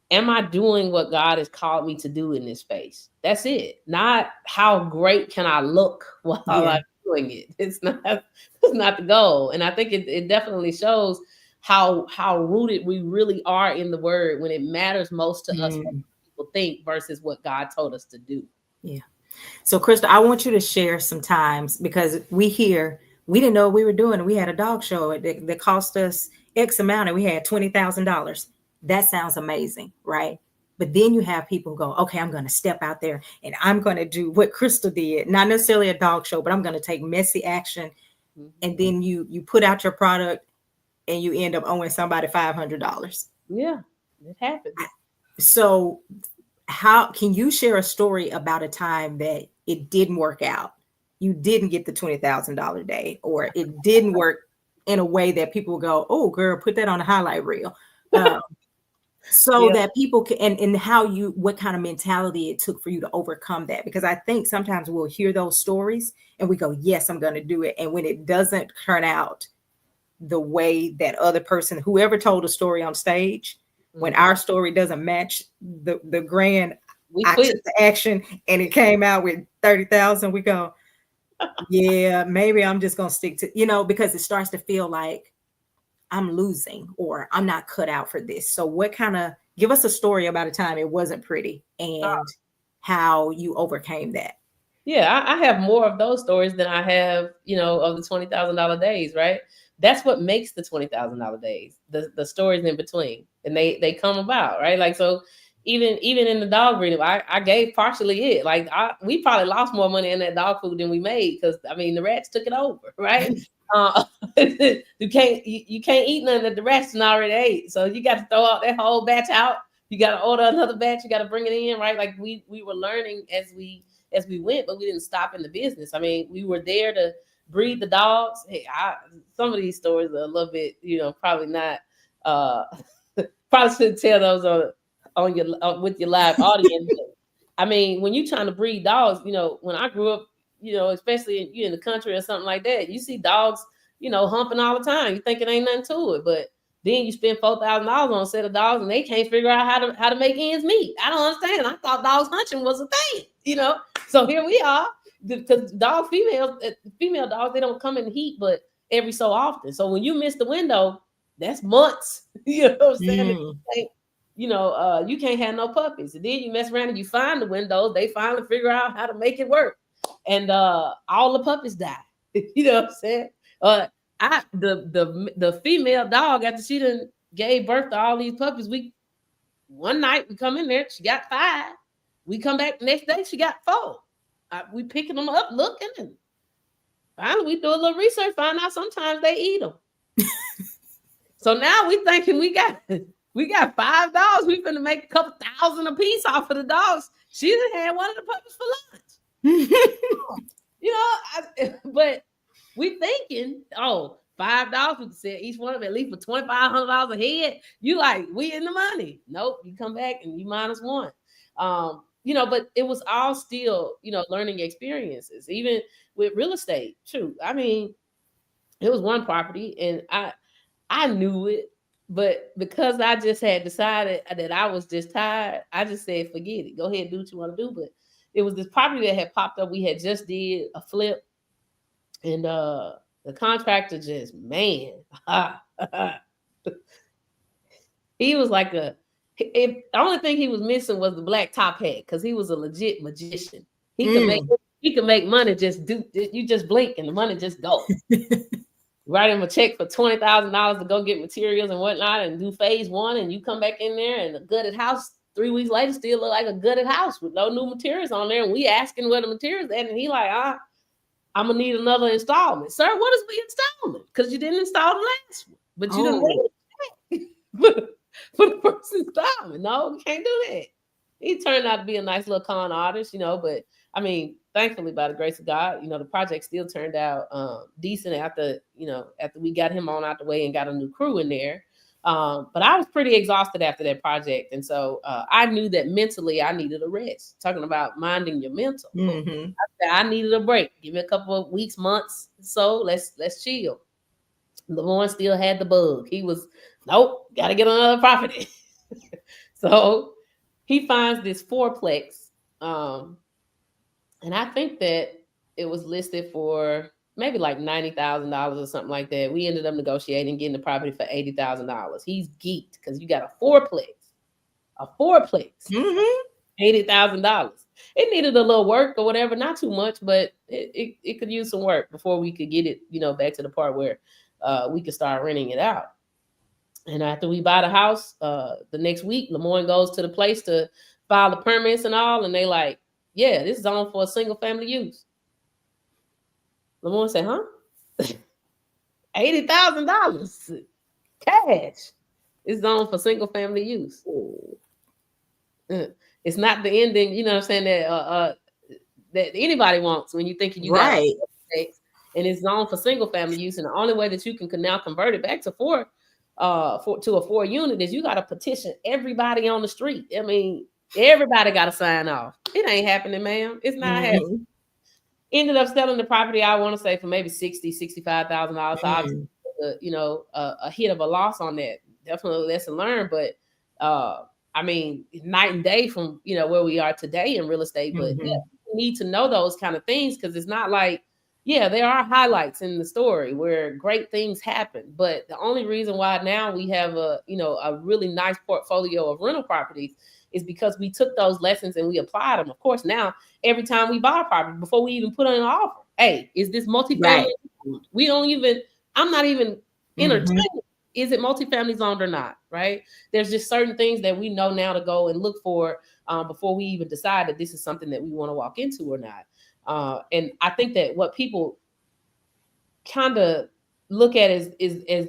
am I doing what God has called me to do in this space? That's it. Not how great can I look while I'm doing it. It's not the goal. And I think it definitely shows how rooted we really are in the word when it matters most to us what people think versus what God told us to do. Yeah. So, Krista, I want you to share some times, because we didn't know what we were doing. We had a dog show that cost us X amount and we had $20,000. That sounds amazing, right? But then you have people who go, okay, I'm going to step out there and I'm going to do what Crystal did. Not necessarily a dog show, but I'm going to take messy action. Mhm. And then you put out your product and you end up owing somebody $500. Yeah, it happens. So how can you share a story about a time that it didn't work out? You didn't get the $20,000 day, or it didn't work in a way that people will go, oh, girl, put that on a highlight reel. So that people can, and what kind of mentality it took for you to overcome that. Because I think sometimes we'll hear those stories and we go, yes, I'm going to do it. And when it doesn't turn out the way that other person, whoever told a story on stage, when our story doesn't match the grand, I took the action and it came out with 30,000, we go, yeah, maybe I'm just going to stick to, because it starts to feel like I'm losing or I'm not cut out for this. So give us a story about a time it wasn't pretty and how you overcame that. Yeah, I have more of those stories than I have, of the $20,000 days, right? That's what makes the $20,000 days, the stories in between, and they come about, right? Like, so even in the dog breeding, I gave partially it. Like, we probably lost more money in that dog food than we made, because the rats took it over, right? You can't eat nothing that the rats already ate, so you got to throw out that whole batch out. You got to order another batch. You got to bring it in, right? Like, we were learning as we went, but we didn't stop in the business. I mean, we were there to breed the dogs. Hey, some of these stories are a little bit, probably not. Probably shouldn't tell those on your with your live audience. I mean, when you're trying to breed dogs, when I grew up, especially in the country or something like that, you see dogs, humping all the time. You think it ain't nothing to it, but then you spend $4,000 on a set of dogs and they can't figure out how to make ends meet. I don't understand. I thought dogs hunting was a thing, So here we are, because female dogs, they don't come in heat, but every so often. So when you miss the window, that's months. You know what I'm saying? You can't have no puppies. And then you mess around and you find the windows. They finally figure out how to make it work, and all the puppies die. You know what I'm saying? The female dog, after she done gave birth to all these puppies, one night we come in there, she got 5. We come back the next day, she got 4. We picking them up, looking, and finally we do a little research, find out sometimes they eat them. So now we thinking we got 5 dogs. We finna make a couple thousand a piece off of the dogs. She done had one of the puppies for lunch. But we thinking, $5, we can sell each one of them at least for $2,500 a head. You like, we in the money. Nope, you come back and you -1. but it was all still, learning experiences, even with real estate. True. I mean, it was one property and I knew it, but because I just had decided that I was just tired, I just said, forget it. Go ahead and do what you want to do. But it was this property that had popped up. We had just did a flip, and the contractor just, man, he was like the only thing he was missing was the black top hat, because he was a legit magician. He could make money you just blink and the money just go. Write him a check for $20,000 to go get materials and whatnot and do phase 1, and you come back in there and a gutted house 3 weeks later still look like a gutted house with no new materials on there. And we asking where the materials at, and he like, I'm gonna need another installment. Sir, what is the installment? Because you didn't install the last one, but you didn't for the first installment. No, we can't do that. He turned out to be a nice little con artist, but I mean, thankfully, by the grace of God, the project still turned out decent after we got him on out the way and got a new crew in there. But I was pretty exhausted after that project. And so I knew that mentally I needed a rest. Talking about minding your mental. Mm-hmm. I needed a break. Give me a couple of weeks, months. So let's chill. Lamorne still had the bug. He was, nope, got to get another property. So he finds this fourplex. And I think that it was listed for maybe like $90,000 or something like that. We ended up negotiating, getting the property for $80,000. He's geeked because you got a fourplex, mm-hmm. $80,000. It needed a little work or whatever, not too much, but it could use some work before we could get it, back to the part where we could start renting it out. And after we buy the house, the next week, Lamorne goes to the place to file the permits and all, and they like, yeah, this is zoned for a single family use. Lamorne said, huh? $80,000 cash. It's zoned for single family use. It's not the ending, you know what I'm saying, that anybody wants when you think you got right. And it's zoned for single family use. And the only way that you can now convert it back to to a 4 unit is you got to petition everybody on the street. I mean, everybody got to sign off. It ain't happening, ma'am. It's not happening. Ended up selling the property, I want to say, for maybe $65,000. So obviously, a hit of a loss on that. Definitely a lesson learned. But I mean, night and day from where we are today in real estate. But you need to know those kind of things, because it's not like, there are highlights in the story where great things happen. But the only reason why now we have a really nice portfolio of rental properties is because we took those lessons and we applied them. Of course, now every time we buy a property, before we even put on an offer, hey, is this multifamily? Right. I'm not even entertaining. Is it multifamily zoned or not? Right. There's just certain things that we know now to go and look for before we even decide that this is something that we want to walk into or not. And I think that what people kind of look at is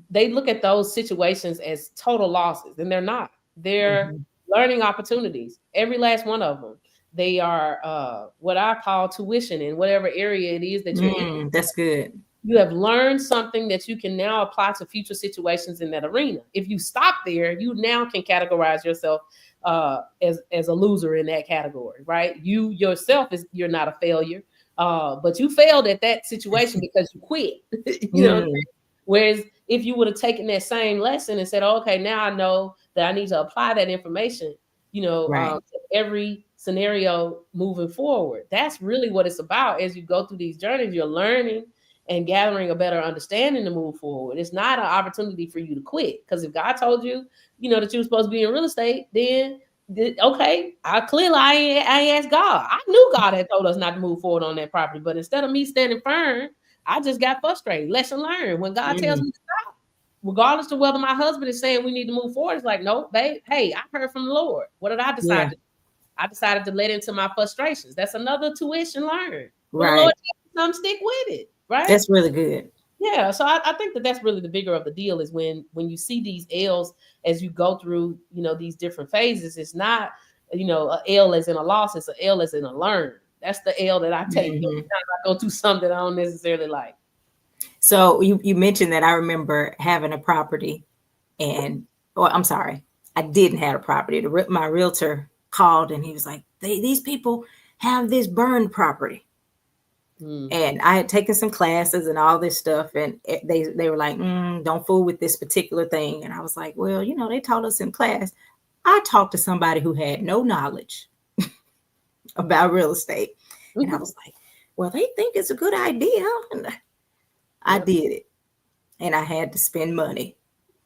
they look at those situations as total losses, and they're not. They're learning opportunities, every last one of them. They are what I call tuition in whatever area it is that you're in. That's good. You have learned something that you can now apply to future situations in that arena. If you stop there, you now can categorize yourself as a loser in that category, right? You yourself you're not a failure, but you failed at that situation because you quit. You know what I'm saying? Whereas if you would have taken that same lesson and said, okay, now I know that I need to apply that information, to every scenario moving forward. That's really what it's about. As you go through these journeys, you're learning and gathering a better understanding to move forward. It's not an opportunity for you to quit. Because if God told you, that you were supposed to be in real estate, then okay, I ain't asked God. I knew God had told us not to move forward on that property, but instead of me standing firm, I just got frustrated. Lesson learned. When God tells me to stop, regardless of whether my husband is saying we need to move forward, it's like, no, babe, hey, I heard from the Lord. What did I decide to do? I decided to let into my frustrations. That's another tuition learned. Right. The Lord tells me stick with it. Right. That's really good. Yeah. So I think that's really the bigger of the deal is when you see these L's as you go through, these different phases. It's not, a L as in a loss. It's a L as in a learn. That's the L that I take every time I go through something I don't necessarily like. So you mentioned that I remember having a property I'm sorry, I didn't have a property. My realtor called and he was like, these people have this burned property. And I had taken some classes and all this stuff, and they were like, don't fool with this particular thing. And I was like, well, they taught us in class. I talked to somebody who had no knowledge about real estate. And I was like, well, they think it's a good idea. And I did it. And I had to spend money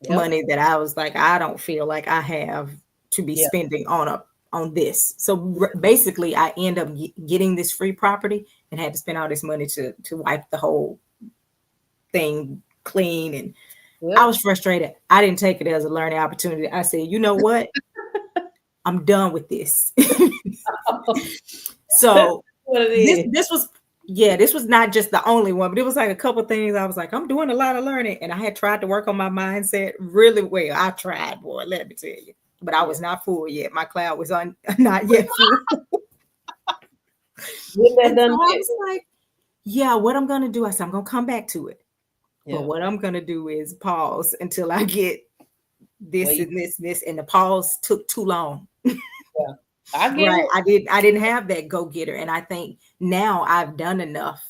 that I was like, I don't feel like I have to be spending on this. So basically I end up getting this free property and had to spend all this money to wipe the whole thing clean. And I was frustrated. I didn't take it as a learning opportunity. I said, you know what? I'm done with this. So this was not just the only one, but it was like a couple things. I was like, I'm doing a lot of learning, and I had tried to work on my mindset really well. I tried, boy, let me tell you, but I was not full yet. My cloud was not yet full. So I was like, yeah, what I'm going to do, I said, I'm going to come back to it. But what I'm going to do is pause until I get this and this. And the pause took too long. I didn't have that go-getter. And I think now I've done enough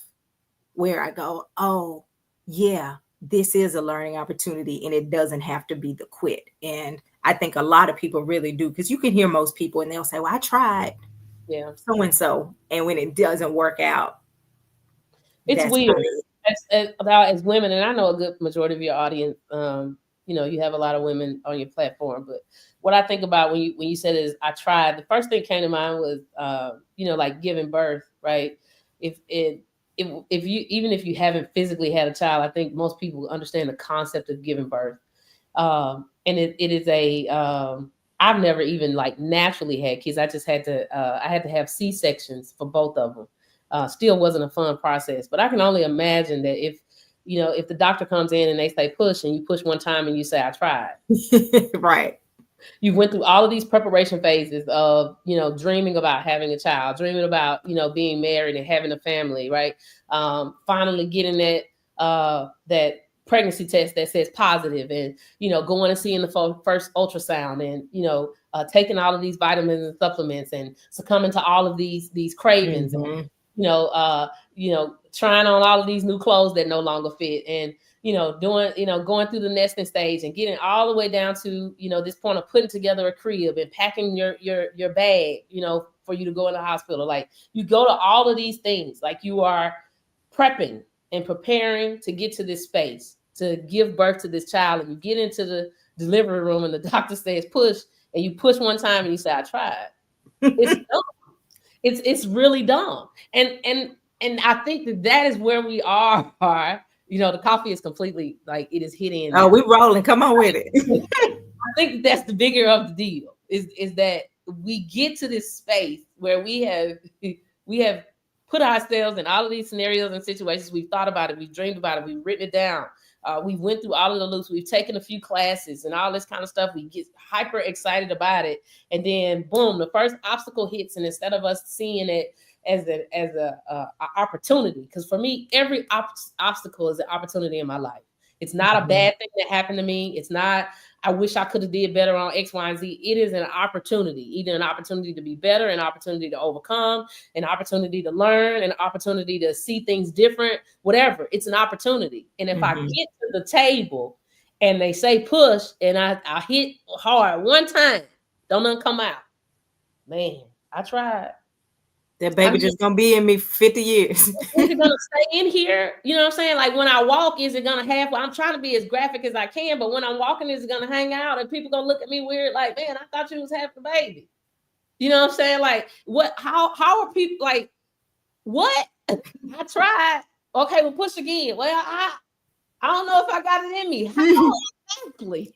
where I go, oh, yeah, this is a learning opportunity, and it doesn't have to be the quit. And I think a lot of people really do, because you can hear most people and they'll say, well, I tried so-and-so. And when it doesn't work out, it's weird. As women, and I know a good majority of your audience, you have a lot of women on your platform, but what I think about when you said is I tried, the first thing came to mind was, like giving birth, right? If you, even if you haven't physically had a child, I think most people understand the concept of giving birth. And it is I've never even like naturally had kids. I just had to, I had to have C-sections for both of them. Still wasn't a fun process, but I can only imagine that if the doctor comes in and they say push, and you push one time and you say, I tried. Right. You went through all of these preparation phases of, dreaming about having a child, dreaming about, being married and having a family, right? Finally getting that pregnancy test that says positive, and, going and seeing the first ultrasound, and, taking all of these vitamins and supplements, and succumbing to all of these cravings, and, trying on all of these new clothes that no longer fit, and, going through the nesting stage and getting all the way down to, this point of putting together a crib and packing your bag, for you to go in the hospital. Like, you go to all of these things, like you are prepping and preparing to get to this space, to give birth to this child, and you get into the delivery room and the doctor says push, and you push one time and you say, I tried. It's dumb. It's really dumb. And I think that is where we are. The coffee is completely like it is hitting. Oh, we're rolling. Come on with it. I think that's the bigger of the deal is that we get to this space where we have put ourselves in all of these scenarios and situations. We've thought about it. We've dreamed about it. We've written it down. We went through all of the loops. We've taken a few classes and all this kind of stuff. We get hyper excited about it. And then boom, the first obstacle hits. And instead of us seeing it as a opportunity, because for me, every obstacle is an opportunity in my life. It's not a bad thing that happened to me. It's not, I wish I could have did better on X, Y, and Z. It is an opportunity, either an opportunity to be better, an opportunity to overcome, an opportunity to learn, an opportunity to see things different, whatever. It's an opportunity. And if I get to the table and they say push, and I hit hard one time, don't nothing come out. Man, I tried. That baby just gonna be in me for 50 years. Is it gonna stay in here? You know what I'm saying? Like when I walk, is it gonna have? Well, I'm trying to be as graphic as I can, but when I'm walking, is it gonna hang out? And people gonna look at me weird, like, man, I thought you was half the baby. You know what I'm saying? Like, what? How are people like? What? I tried. Okay, well, push again. Well, I don't know if I got it in me. How exactly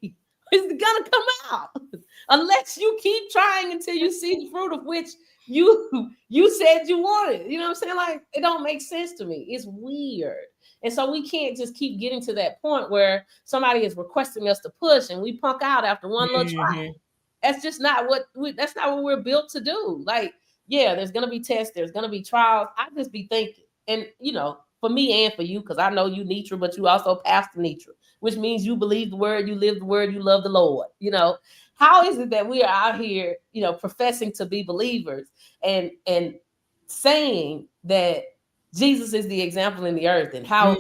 is it gonna come out? Unless you keep trying until you see the fruit of which you said you wanted. You know what I'm saying? Like, it don't make sense to me. It's weird. And so we can't just keep getting to that point where somebody is requesting us to push and we punk out after one little try. That's just not what we're built to do. Like, yeah, there's gonna be tests, there's gonna be trials. I just be thinking, and for me and for you, because I know you Nitra, but you also Pastor Nitra, which means you believe the word, you live the word, you love the Lord. How is it that we are out here, professing to be believers and saying that Jesus is the example in the earth and how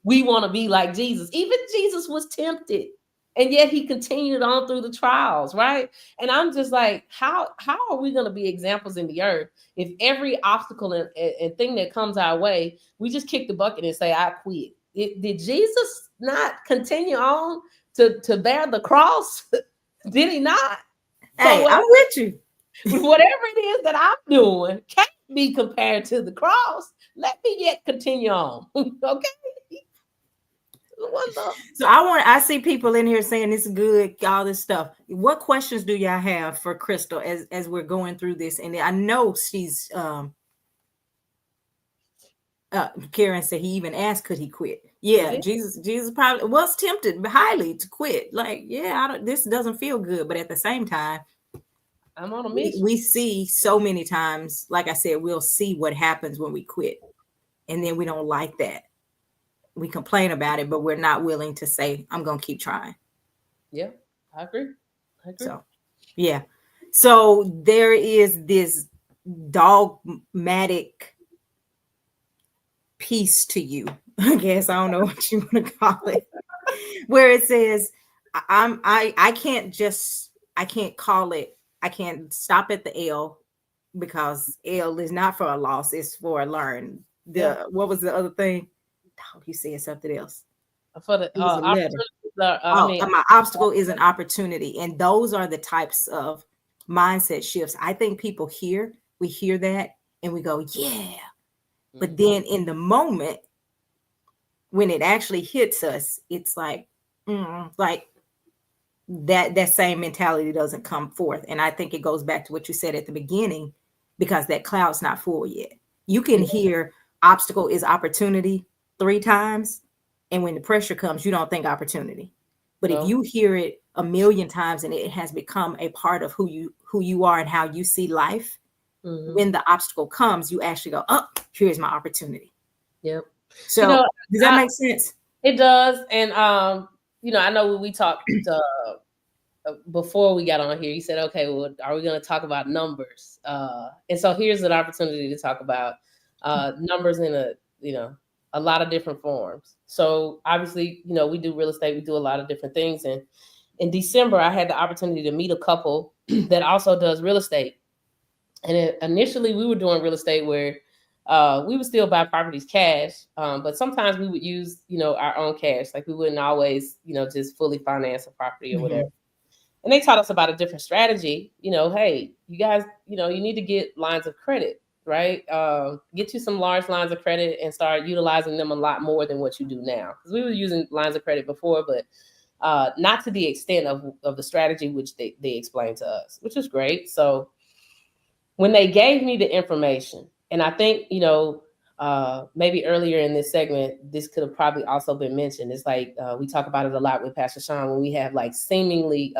we want to be like Jesus? Even Jesus was tempted, and yet he continued on through the trials, right? And I'm just like, how are we going to be examples in the earth if every obstacle and thing that comes our way, we just kick the bucket and say, I quit? Did Jesus not continue on to bear the cross? Did he not? Hey, I'm with you. Whatever it is that I'm doing can't be compared to the cross. Let me yet continue on. Okay. So I see people in here saying it's good, all this stuff. What questions do y'all have for Crystal as we're going through this? And I know she's Karen said he even asked, could he quit? Yeah, Jesus probably was tempted highly to quit. Like, yeah, this doesn't feel good, but at the same time, I'm on a mission. We see so many times, like I said, we'll see what happens when we quit, and then we don't like that. We complain about it, but we're not willing to say, I'm going to keep trying. Yeah, I agree. So, yeah. So there is this dogmatic piece to you, I guess. I don't know what you want to call it, where it says, I can't call it. I can't stop at the L because L is not for a loss. It's for a learn. What was the other thing? Oh, he said something else. For the my obstacle is an opportunity. And those are the types of mindset shifts. I think we hear that and we go, yeah. But then in the moment, when it actually hits us, it's like that same mentality doesn't come forth. And I think it goes back to what you said at the beginning, because that cloud's not full yet. You can hear obstacle is opportunity 3 times, and when the pressure comes, you don't think opportunity. But if you hear it a million times and it has become a part of who you are and how you see life, when the obstacle comes, you actually go, oh, here's my opportunity. Yep. So does that make sense? It does. And I know when we talked before we got on here, you said, okay, well, are we going to talk about numbers? And so here's an opportunity to talk about numbers in a lot of different forms. So obviously, we do real estate. We do a lot of different things. And in December, I had the opportunity to meet a couple that also does real estate. And initially we were doing real estate where we would still buy properties cash. But sometimes we would use, our own cash. Like we wouldn't always, just fully finance a property or whatever. And they taught us about a different strategy. Hey, you guys, you need to get lines of credit, right? Get you some large lines of credit and start utilizing them a lot more than what you do now. Because we were using lines of credit before, but not to the extent of the strategy which they explained to us, which is great. So when they gave me the information, and I think, maybe earlier in this segment, this could have probably also been mentioned. It's like we talk about it a lot with Pastor Sean when we have like seemingly,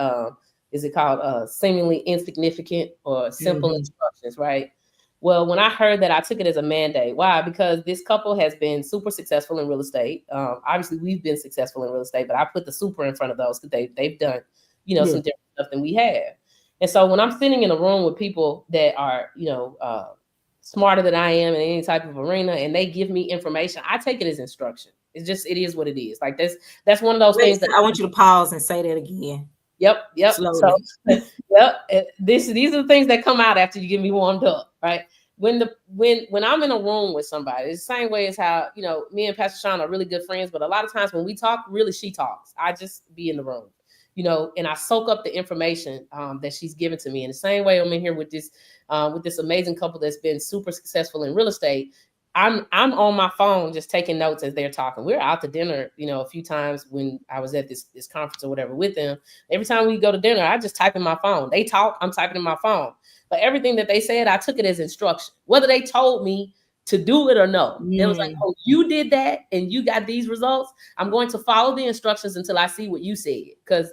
seemingly insignificant or simple instructions, right? Well, when I heard that, I took it as a mandate. Why? Because this couple has been super successful in real estate. Obviously, we've been successful in real estate, but I put the super in front of those because they've done, some different stuff than we have. And so when I'm sitting in a room with people that are, smarter than I am in any type of arena, and they give me information, I take it as instruction. It is what it is. Like that's one of those things that I want you to pause and say that again. Yep. Slowly. So, these are the things that come out after you get me warmed up, right? When I'm in a room with somebody, it's the same way as how, me and Pastor Sean are really good friends, but a lot of times when we talk, really she talks. I just be in the room. And I soak up the information that she's given to me. In the same way, I'm in here with this amazing couple that's been super successful in real estate. I'm on my phone just taking notes as they're talking. We're out to dinner, a few times when I was at this conference or whatever with them. Every time we go to dinner, I just type in my phone. They talk, I'm typing in my phone. But everything that they said, I took it as instruction, whether they told me to do it or no. It was like, oh, you did that and you got these results. I'm going to follow the instructions until I see what you said. Because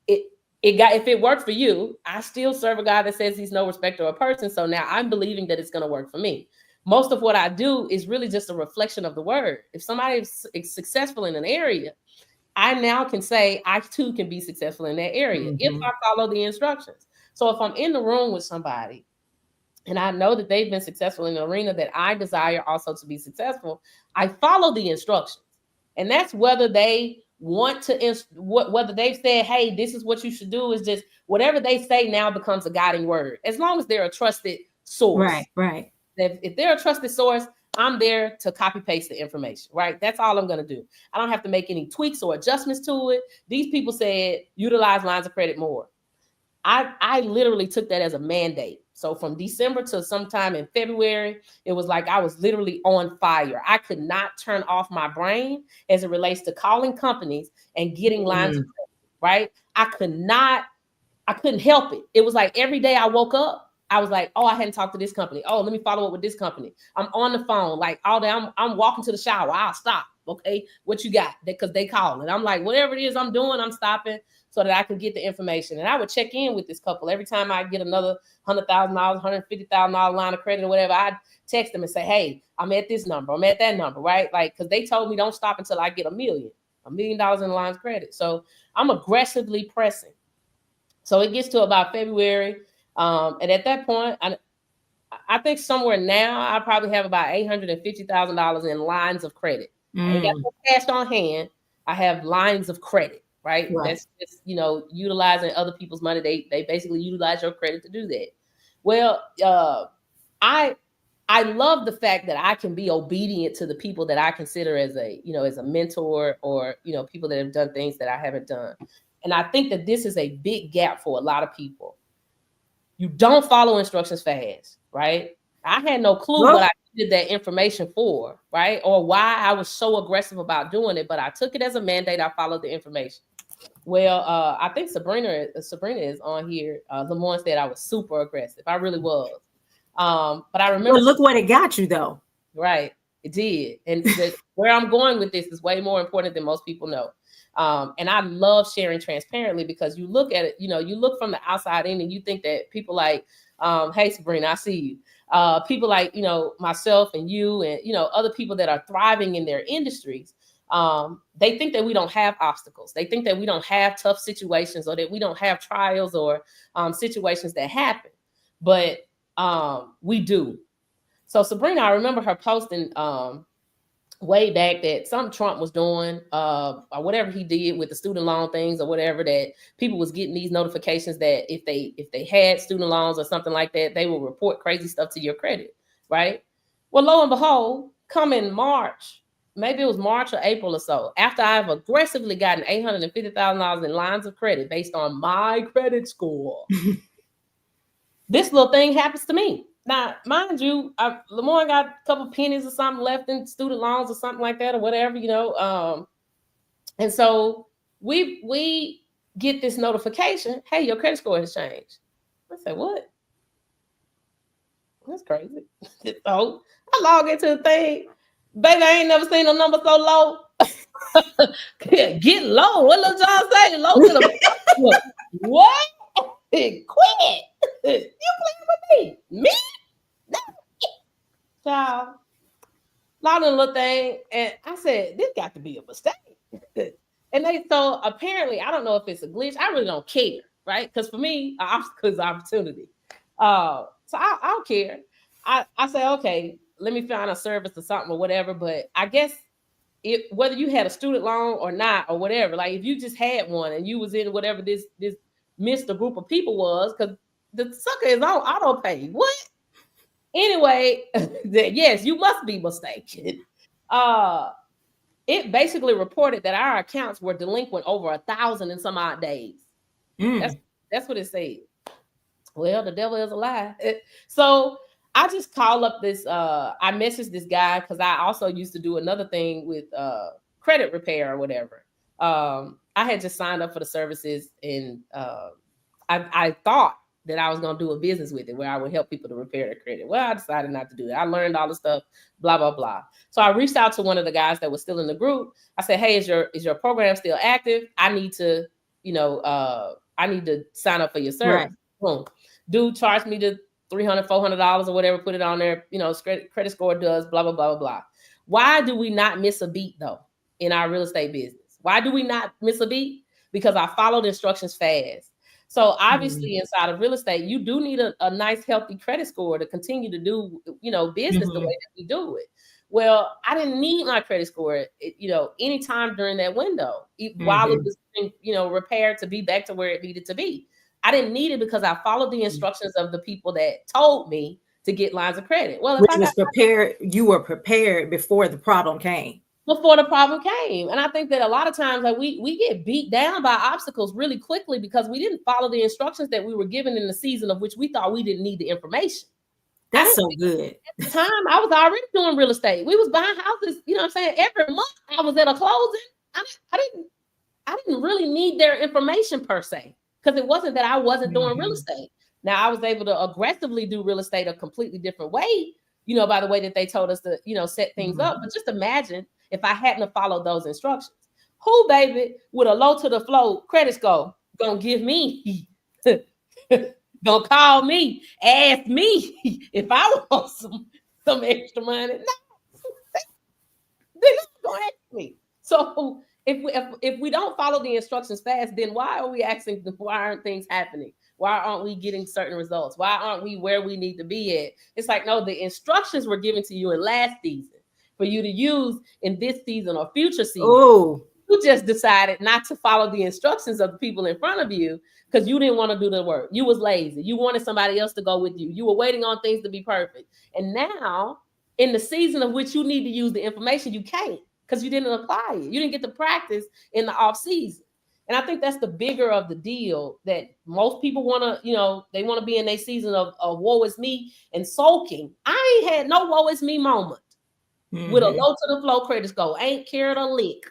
if it worked for you, I still serve a God that says he's no respecter of a person. So now I'm believing that it's going to work for me. Most of what I do is really just a reflection of the word. If somebody is successful in an area, I now can say I too can be successful in that area if I follow the instructions. So if I'm in the room with somebody and I know that they've been successful in the arena that I desire also to be successful, I follow the instructions. And that's whether they want to, whether they've said, hey, this is what you should do, is just whatever they say now becomes a guiding word. As long as they're a trusted source. Right. If they're a trusted source, I'm there to copy paste the information, right? That's all I'm going to do. I don't have to make any tweaks or adjustments to it. These people said, utilize lines of credit more. I literally took that as a mandate. So from December to sometime in February, it was like I was literally on fire. I could not turn off my brain as it relates to calling companies and getting lines of credit, right? I couldn't help it. It was like every day I woke up, I was like, oh, I hadn't talked to this company. Oh, let me follow up with this company. I'm on the phone like all day. I'm walking to the shower. I'll stop. Okay, what you got? Because they call. And I'm like, whatever it is I'm doing, I'm stopping so that I can get the information. And I would check in with this couple every time I get another $100,000, $150,000 line of credit or whatever. I'd text them and say, hey, I'm at this number. I'm at that number, right? Like, because they told me don't stop until I get $1 million in the line of credit. So I'm aggressively pressing. So it gets to about February. And at that point, I think somewhere now I probably have about $850,000 in lines of credit. I ain't got no cash on hand. I have lines of credit, right? That's just, utilizing other people's money. They basically utilize your credit to do that. Well, I love the fact that I can be obedient to the people that I consider as a mentor or, people that have done things that I haven't done. And I think that this is a big gap for a lot of people. You don't follow instructions fast, right? I had no clue what I needed that information for, right? Or why I was so aggressive about doing it, but I took it as a mandate. I followed the information. Well, I think Sabrina is on here. Lamont said I was super aggressive. I really was. But I remember. Well, look what it got you, though. Right. It did. And where I'm going with this is way more important than most people know. And I love sharing transparently because you look at it, you look from the outside in and you think that people like, hey, Sabrina, I see you. People like, myself and you and, other people that are thriving in their industries. They think that we don't have obstacles. They think that we don't have tough situations or that we don't have trials or situations that happen. But we do. So Sabrina, I remember her posting way back that something Trump was doing, or whatever he did with the student loan things or whatever, that people was getting these notifications that if they had student loans or something like that, they will report crazy stuff to your credit, right? Well, lo and behold, come in March, maybe it was March or April or so, after I've aggressively gotten $850,000 in lines of credit based on my credit score, this little thing happens to me. Now, mind you, Lamont got a couple pennies or something left in student loans or something like that or whatever, and so we get this notification, hey, your credit score has changed. I said, what? That's crazy. So I log into the thing. Baby, I ain't never seen a number so low. Get low. What little John say? Low to the what? Quit. You playing with me? Me? No. Child. Loud in a little thing. And I said, this got to be a mistake. And so apparently, I don't know if it's a glitch. I really don't care, right? Because for me, obstacle is opportunity. So I don't care. I say, okay, let me find a service or something or whatever. But I guess whether you had a student loan or not or whatever, like if you just had one and you was in whatever this Mr. group of people was, because the sucker is on auto pay. What? Anyway, yes, you must be mistaken. It basically reported that our accounts were delinquent over 1,000 and some odd days. That's what it said. Well, the devil is a lie. So I just call up this. I messaged this guy because I also used to do another thing with credit repair or whatever. I had just signed up for the services, and I thought that I was going to do a business with it where I would help people to repair their credit. Well, I decided not to do that. I learned all the stuff, blah, blah, blah. So I reached out to one of the guys that was still in the group. I said, hey, is your program still active? I need to, sign up for your service. Right. Boom. Dude charged me the $300, $400 or whatever, put it on there, credit score does, blah, blah, blah, blah, blah. Why do we not miss a beat though in our real estate business? Why do we not miss a beat? Because I followed instructions fast. So obviously inside of real estate, you do need a nice, healthy credit score to continue to do, business the way that we do it. Well, I didn't need my credit score, anytime during that window, while it was, repaired to be back to where it needed to be. I didn't need it because I followed the instructions of the people that told me to get lines of credit. Well, if Which I was prepared, you were prepared before the problem came. Before the problem came. And I think that a lot of times, like, we get beat down by obstacles really quickly because we didn't follow the instructions that we were given in the season of which we thought we didn't need the information. That's so good. At the time, I was already doing real estate. We was buying houses, you know what I'm saying? Every month I was at a closing. I didn't really need their information per se, because it wasn't that I wasn't doing real estate. Now I was able to aggressively do real estate a completely different way, by the way that they told us to, set things up. But just imagine if I hadn't have followed those instructions. Who, baby, with a low to the flow credit score gonna give me, gonna call me, ask me if I want some extra money? No, they're not gonna ask me. So if we don't follow the instructions fast, then why are we asking? Why aren't things happening? Why aren't we getting certain results? Why aren't we where we need to be at? It's like, no, the instructions were given to you in last season for you to use in this season or future season. Oh, you just decided not to follow the instructions of the people in front of you because you didn't want to do the work. You was lazy. You wanted somebody else to go with you. You were waiting on things to be perfect. And now, in the season of which you need to use the information, you can't because you didn't apply it. You didn't get to practice in the off season. And I think that's the bigger of the deal, that most people want to, they want to be in their season of woe is me and sulking. I ain't had no woe is me moment with a low to the flow credit score. Ain't cared a lick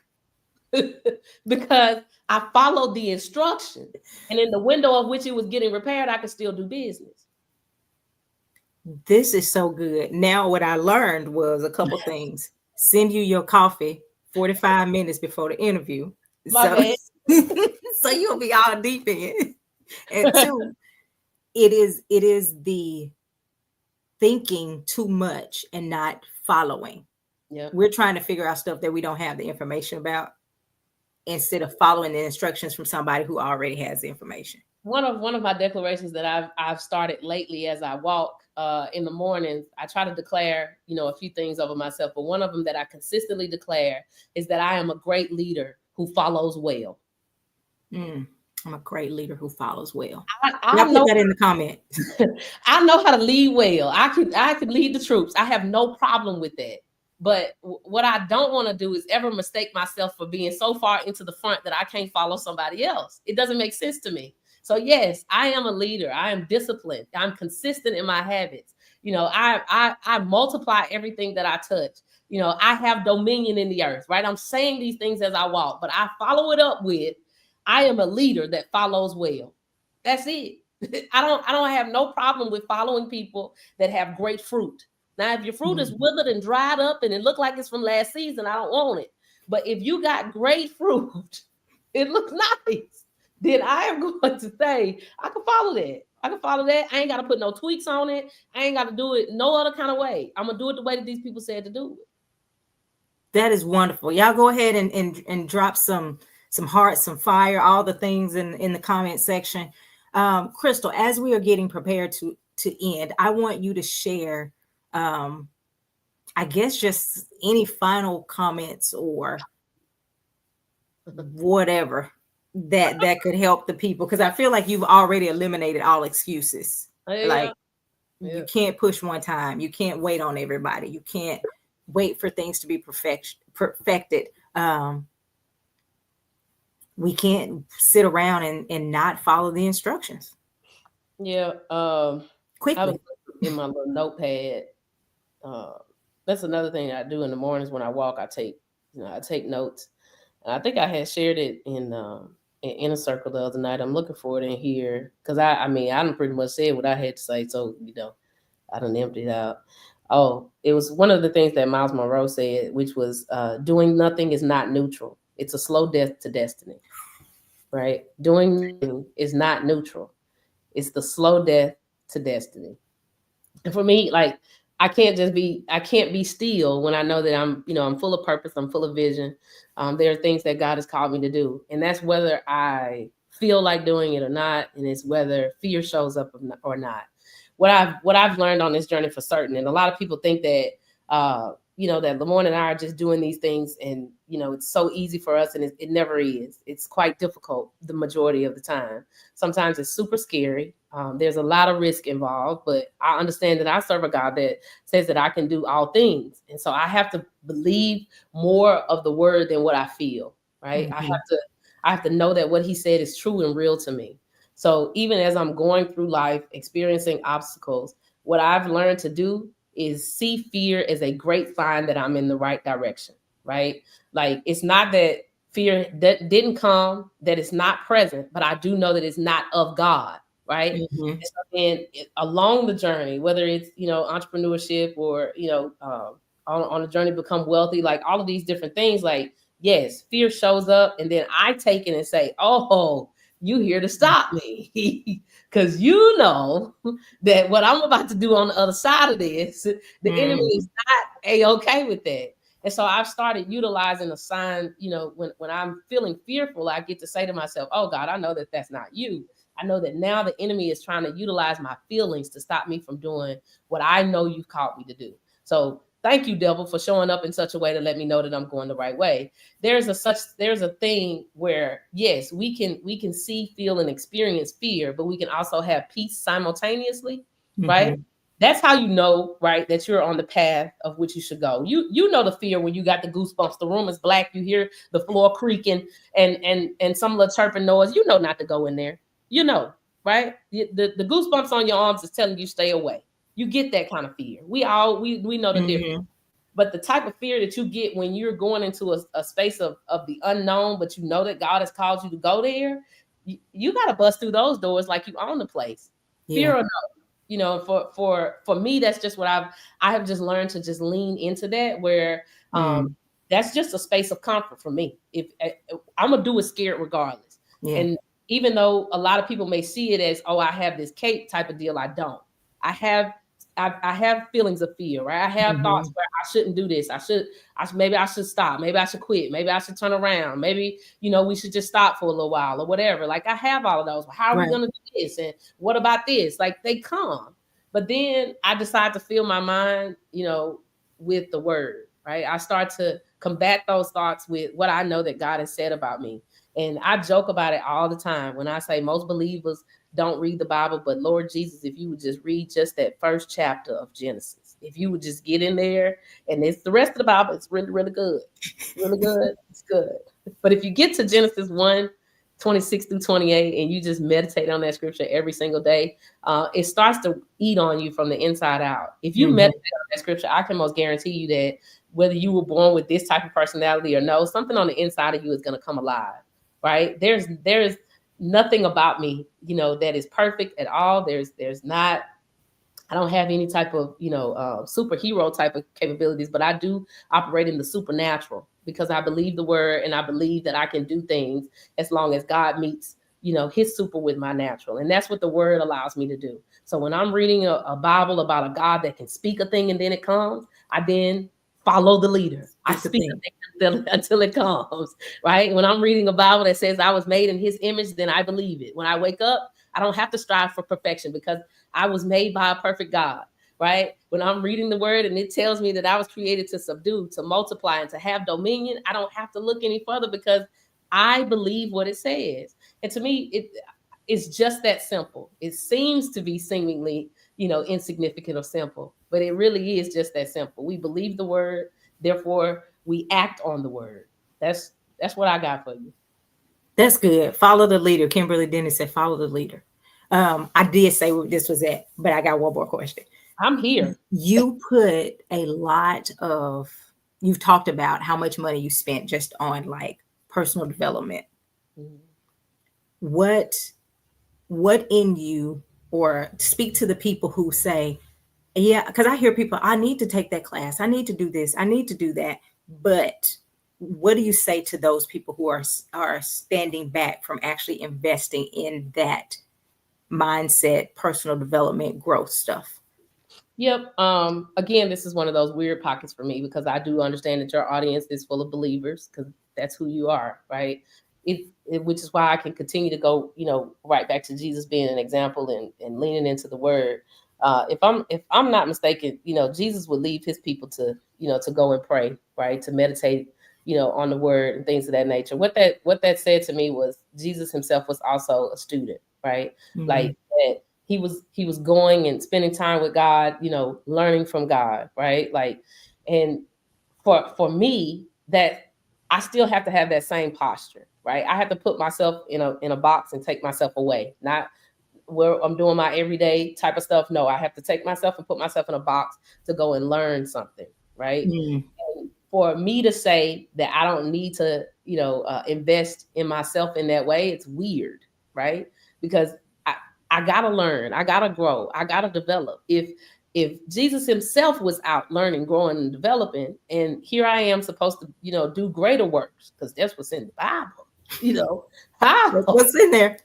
because I followed the instructions. And in the window of which it was getting repaired, I could still do business. This is so good. Now, what I learned was a couple things. Send you your coffee 45 minutes before the interview. So you'll be all deep in. And two, it is the thinking too much and not following. Yep. We're trying to figure out stuff that we don't have the information about instead of following the instructions from somebody who already has the information. One of my declarations that I've started lately as I walk in the mornings, I try to declare, a few things over myself. But one of them that I consistently declare is that I am a great leader who follows well. I'm a great leader who follows well. I put that in the comment. I know how to lead well. I could lead the troops. I have no problem with that. But what I don't want to do is ever mistake myself for being so far into the front that I can't follow somebody else. It doesn't make sense to me. So yes, I am a leader. I am disciplined. I'm consistent in my habits. I multiply everything that I touch. I have dominion in the earth, right? I'm saying these things as I walk, but I follow it up with, I am a leader that follows well. That's it. I don't have no problem with following people that have great fruit. Now, if your fruit is withered and dried up and it looked like it's from last season, I don't want it. But if you got great fruit, it looks nice, then I am going to say, I can follow that. I ain't got to put no tweaks on it. I ain't got to do it no other kind of way. I'm going to do it the way that these people said to do it. That is wonderful. Y'all go ahead and drop some hearts, some fire, all the things in the comment section. Crystal, as we are getting prepared to end, I want you to share, I guess, just any final comments or whatever that could help the people, because I feel like you've already eliminated all excuses. Yeah. You can't push one time. You can't wait on everybody. You can't wait for things to be perfected. We can't sit around and not follow the instructions. Yeah. Quickly. I was in my little notepad. That's another thing I do in the mornings when I walk. I take notes. I think I had shared it in Inner Circle the other night. I'm looking for it in here because I done pretty much said what I had to say. So, I done emptied out. Oh, it was one of the things that Miles Monroe said, which was doing nothing is not neutral. It's a slow death to destiny, right? Doing nothing is not neutral. It's the slow death to destiny. And for me, like, I can't be still when I know that I'm full of purpose, I'm full of vision. There are things that God has called me to do, and that's whether I feel like doing it or not, and it's whether fear shows up or not. What I've learned on this journey for certain, and a lot of people think that that Lamorne and I are just doing these things, and it's so easy for us, and it never is. It's quite difficult the majority of the time. Sometimes it's super scary. There's a lot of risk involved, but I understand that I serve a God that says that I can do all things. And so I have to believe more of the word than what I feel, right? Mm-hmm. I have to know that what he said is true and real to me. So even as I'm going through life, experiencing obstacles, what I've learned to do is see fear as a great sign that I'm in the right direction, right? Like, it's not that fear that didn't come, that it's not present, but I do know that it's not of God, right? Mm-hmm. And so then along the journey, whether it's entrepreneurship or on a journey to become wealthy, like all of these different things, like, yes, fear shows up, and then I take it and say, oh, you here to stop me because you know that what I'm about to do on the other side of this, the enemy is not a-okay with that. And so I've started utilizing a sign, when I'm feeling fearful, I get to say to myself, oh God, I know that that's not you. I know that now the enemy is trying to utilize my feelings to stop me from doing what I know you've called me to do. So thank you, devil, for showing up in such a way to let me know that I'm going the right way. There's a thing where, yes, we can see, feel, and experience fear, but we can also have peace simultaneously, right? Mm-hmm. That's how you know, right, that you're on the path of which you should go. You know the fear when you got the goosebumps. The room is black. You hear the floor creaking and some little chirping noise. You know not to go in there. Right? The goosebumps on your arms is telling you stay away. You get that kind of fear. We know the difference. Mm-hmm. But the type of fear that you get when you're going into a space of the unknown, but you know that God has called you to go there, you got to bust through those doors like you own the place. Yeah. Fear or no, for me, that's just what I have just learned to just lean into that, where that's just a space of comfort for me. If I'm gonna do it scared regardless, Yeah. and even though a lot of people may see it as, oh, I have this cape type of deal, I don't. I have feelings of fear, right? I have thoughts where I shouldn't do this. Maybe I should stop. Maybe I should quit. Maybe I should turn around. Maybe, we should just stop for a little while or whatever. Like, I have all of those. How are we going to do this? And what about this? Like, they come. But then I decide to fill my mind, with the word, right? I start to combat those thoughts with what I know that God has said about me. And I joke about it all the time when I say most believers don't read the Bible, but Lord Jesus, if you would just read just that first chapter of Genesis, if you would just get in there, and it's the rest of the Bible, it's really, really good. Really good. It's good. But if you get to Genesis 1:26 through 28, and you just meditate on that scripture every single day, it starts to eat on you from the inside out. If you meditate on that scripture, I can most guarantee you that whether you were born with this type of personality or no, something on the inside of you is going to come alive, right? There's nothing about me, that is perfect at all. I don't have any type of, superhero type of capabilities, but I do operate in the supernatural because I believe the word, and I believe that I can do things as long as God meets, his super with my natural. And that's what the word allows me to do. So when I'm reading a Bible about a God that can speak a thing and then it comes, I then follow the leader. I speak until it comes, right? When I'm reading a Bible that says I was made in his image, then I believe it. When I wake up, I don't have to strive for perfection because I was made by a perfect God, right? When I'm reading the word and it tells me that I was created to subdue, to multiply, and to have dominion, I don't have to look any further because I believe what it says. And to me, it's just that simple. It seems to be seemingly, insignificant or simple, but it really is just that simple. We believe the word, therefore we act on the word. That's what I got for you. That's good. Follow the leader. Kimberly Dennis said, follow the leader. I did say what this was at, but I got one more question. I'm here. You put a lot of, you've talked about how much money you spent just on like personal development. What in you, or speak to the people who say, yeah, because I hear people, I need to take that class. I need to do this. I need to do that. But what do you say to those people who are standing back from actually investing in that mindset, personal development, growth stuff? Yep. Again, this is one of those weird pockets for me because I do understand that your audience is full of believers because that's who you are, right? Which is why I can continue to go, right back to Jesus being an example and leaning into the word. If I'm not mistaken, Jesus would leave his people to, to go and pray, right? To meditate, on the word and things of that nature. What that said to me was Jesus himself was also a student, right? Like that he was going and spending time with God, learning from God, right? Like, and for me, that I still have to have that same posture, right? I have to put myself in a box and take myself away, not where I'm doing my everyday type of stuff. No, I have to take myself and put myself in a box to go and learn something, right? Mm. And for me to say that I don't need to, invest in myself in that way, it's weird, right? Because I gotta learn, I gotta grow, I gotta develop. If Jesus himself was out learning, growing, and developing, and here I am supposed to, do greater works, because that's what's in the Bible, how? What's in there?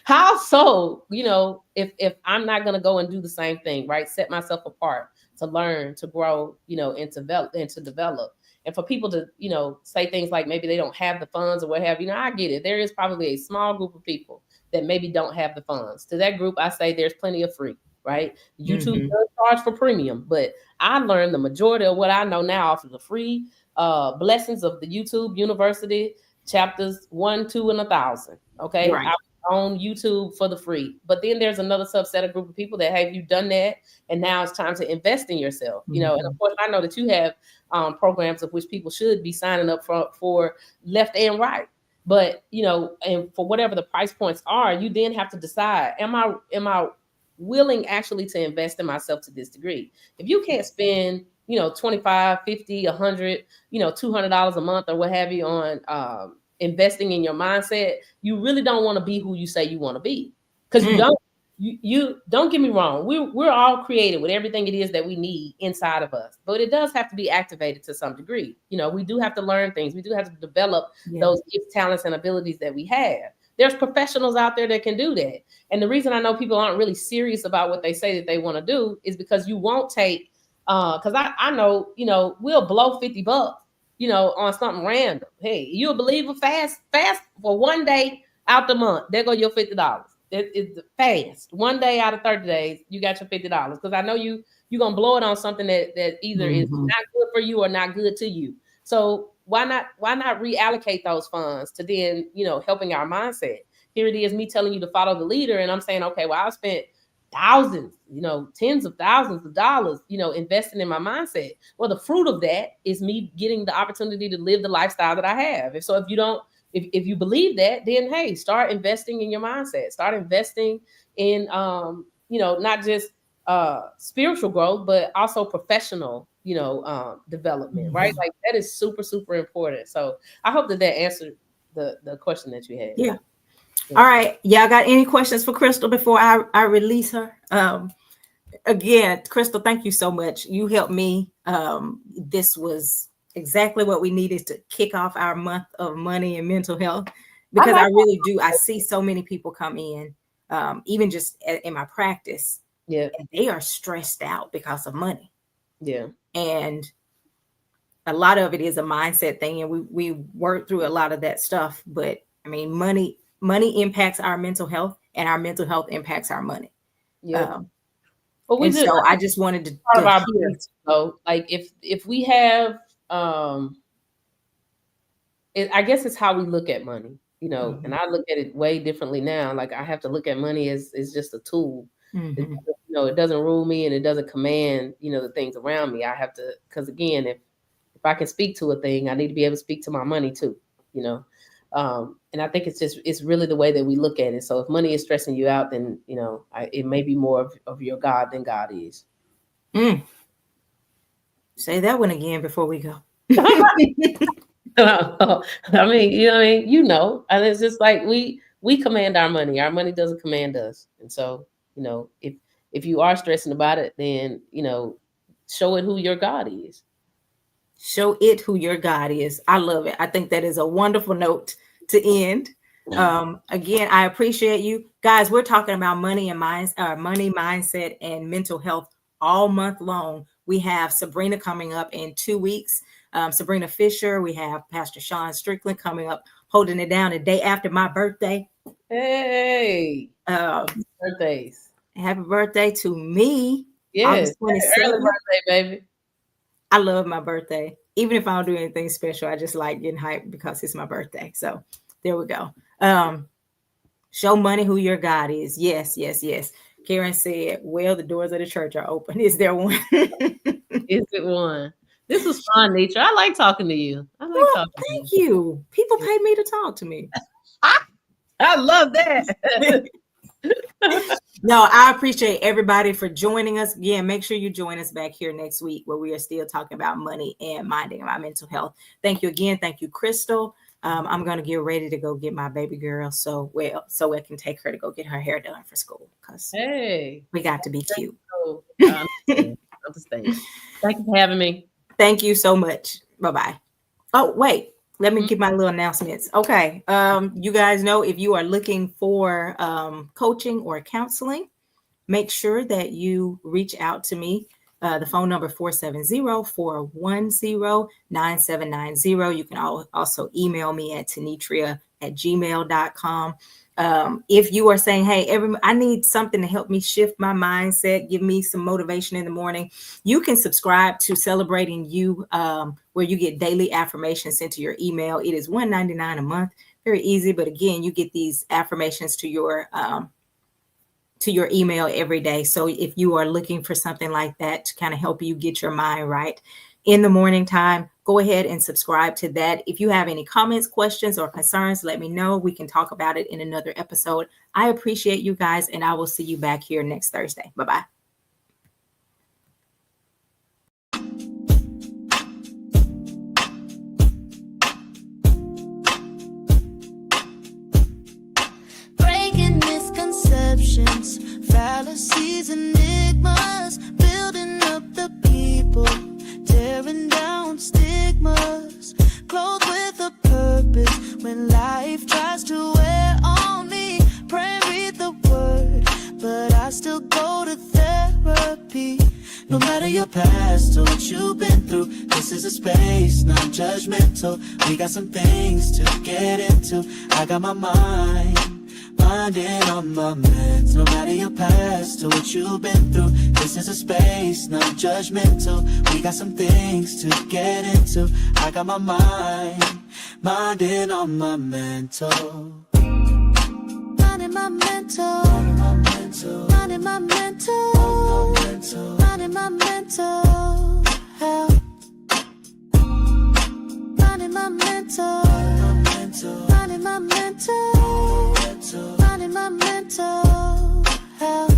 How so? If I'm not gonna go and do the same thing, right? Set myself apart to learn, to grow, and to develop. And for people to, say things like maybe they don't have the funds or what have you. I get it. There is probably a small group of people that maybe don't have the funds. To that group, I say there's plenty of free, right? YouTube does charge for premium, but I learned the majority of what I know now off of the free blessings of the YouTube University chapters 1, 2, and 1,000. Okay. Right. On YouTube for the free. But then there's another subset of group of people that have you done that, and now it's time to invest in yourself. And of course, I know that you have programs of which people should be signing up for left and right. But and for whatever the price points are, you then have to decide: am I willing actually to invest in myself to this degree? If you can't spend 25, 50, 100, $200 a month or what have you on investing in your mindset, you really don't want to be who you say you want to be, because you don't get me wrong, we're all created with everything it is that we need inside of us, but it does have to be activated to some degree. We do have to learn things, we do have to develop those gifts, talents, and abilities that we have. There's professionals out there that can do that. And the reason I know people aren't really serious about what they say that they want to do is because you won't take because I know we'll blow $50 on something random. Hey, you'll believe a fast for one day out the month. There go your $50. It's fast. One day out of 30 days, you got your $50. Because I know you're gonna blow it on something that either is not good for you or not good to you. So why not reallocate those funds to then, helping our mindset? Here it is, me telling you to follow the leader, and I'm saying, okay, well, I spent thousands, tens of thousands of dollars, investing in my mindset. Well, the fruit of that is me getting the opportunity to live the lifestyle that I have. And so if you believe that, then hey, start investing in your mindset. Start investing in, not just spiritual growth, but also professional, development, right? Like that is super, super important. So I hope that answered the question that you had. Yeah. All right. Y'all got any questions for Crystal before I release her? Again, Crystal, thank you so much. You helped me. This was exactly what we needed to kick off our month of money and mental health, because I really do. I see so many people come in, even just in my practice. Yeah. And they are stressed out because of money. Yeah. And a lot of it is a mindset thing. And we work through a lot of that stuff. But I mean, money impacts our mental health, and our mental health impacts our money. Yeah. So I just wanted to part of our business, like if we have, I guess it's how we look at money, and I look at it way differently now. Like I have to look at money as just a tool. It doesn't rule me, and it doesn't command, the things around me. I have to, because again, if I can speak to a thing, I need to be able to speak to my money too, and I think it's really the way that we look at it. So if money is stressing you out, then, it may be more of your God than God is. Say that one again before we go. I mean, and it's just like we command our money. Our money doesn't command us. And so, if you are stressing about it, then, show it who your God is. Show it who your God is. I love it. I think that is a wonderful note to end. Again, I appreciate you guys. We're talking about money and money mindset and mental health all month long. We have Sabrina coming up in 2 weeks. Sabrina Fisher. We have Pastor Sean Strickland coming up, holding it down the day after my birthday. Hey, birthdays. Happy birthday to me. Yes, August 27th. early birthday, baby. I love my birthday. Even if I don't do anything special, I just like getting hyped because it's my birthday. So there we go. Show money who your God is. Yes, yes, yes. Karen said, well, the doors of the church are open. Is there one? Is it one? This was fun, Nitra. I like talking to you. I like talking thank to you. you. People pay me to talk to me. I love that. No, I appreciate everybody for joining us. Again, make sure you join us back here next week where we are still talking about money and minding my mental health. Thank you again. Thank you, Crystal. I'm going to get ready to go get my baby girl so I can take her to go get her hair done for school because we got to be cute. I understand. Thank you for having me. Thank you so much. Bye-bye. Oh, wait. Let me give my little announcements. Okay. You guys know if you are looking for coaching or counseling, make sure that you reach out to me. The phone number 470-410-9790. You can also email me at tenitria@gmail.com. If you are saying, hey, I need something to help me shift my mindset, give me some motivation in the morning, you can subscribe to Celebrating You, where you get daily affirmations sent to your email. It is $1.99 a month. Very easy. But again, you get these affirmations to your email every day. So if you are looking for something like that to kind of help you get your mind right in the morning time, go ahead and subscribe to that. If you have any comments, questions, or concerns, let me know. We can talk about it in another episode. I appreciate you guys, and I will see you back here next Thursday. Bye-bye. Breaking misconceptions, fallacies, enigmas, building up the people, tearing down stigmas, clothed with a purpose. When life tries to wear on me, pray and read the word, but I still go to therapy. No matter your past or what you've been through, this is a space, not judgmental. We got some things to get into. I got my minding on my meds. No matter your past or what you've been through, this is a space, not judgmental. We got some things to get into. I got my minding on my mental. Minding my mental. Minding my mental. Minding my mental health. Minding my mental. Minding my mental. Minding my mental health.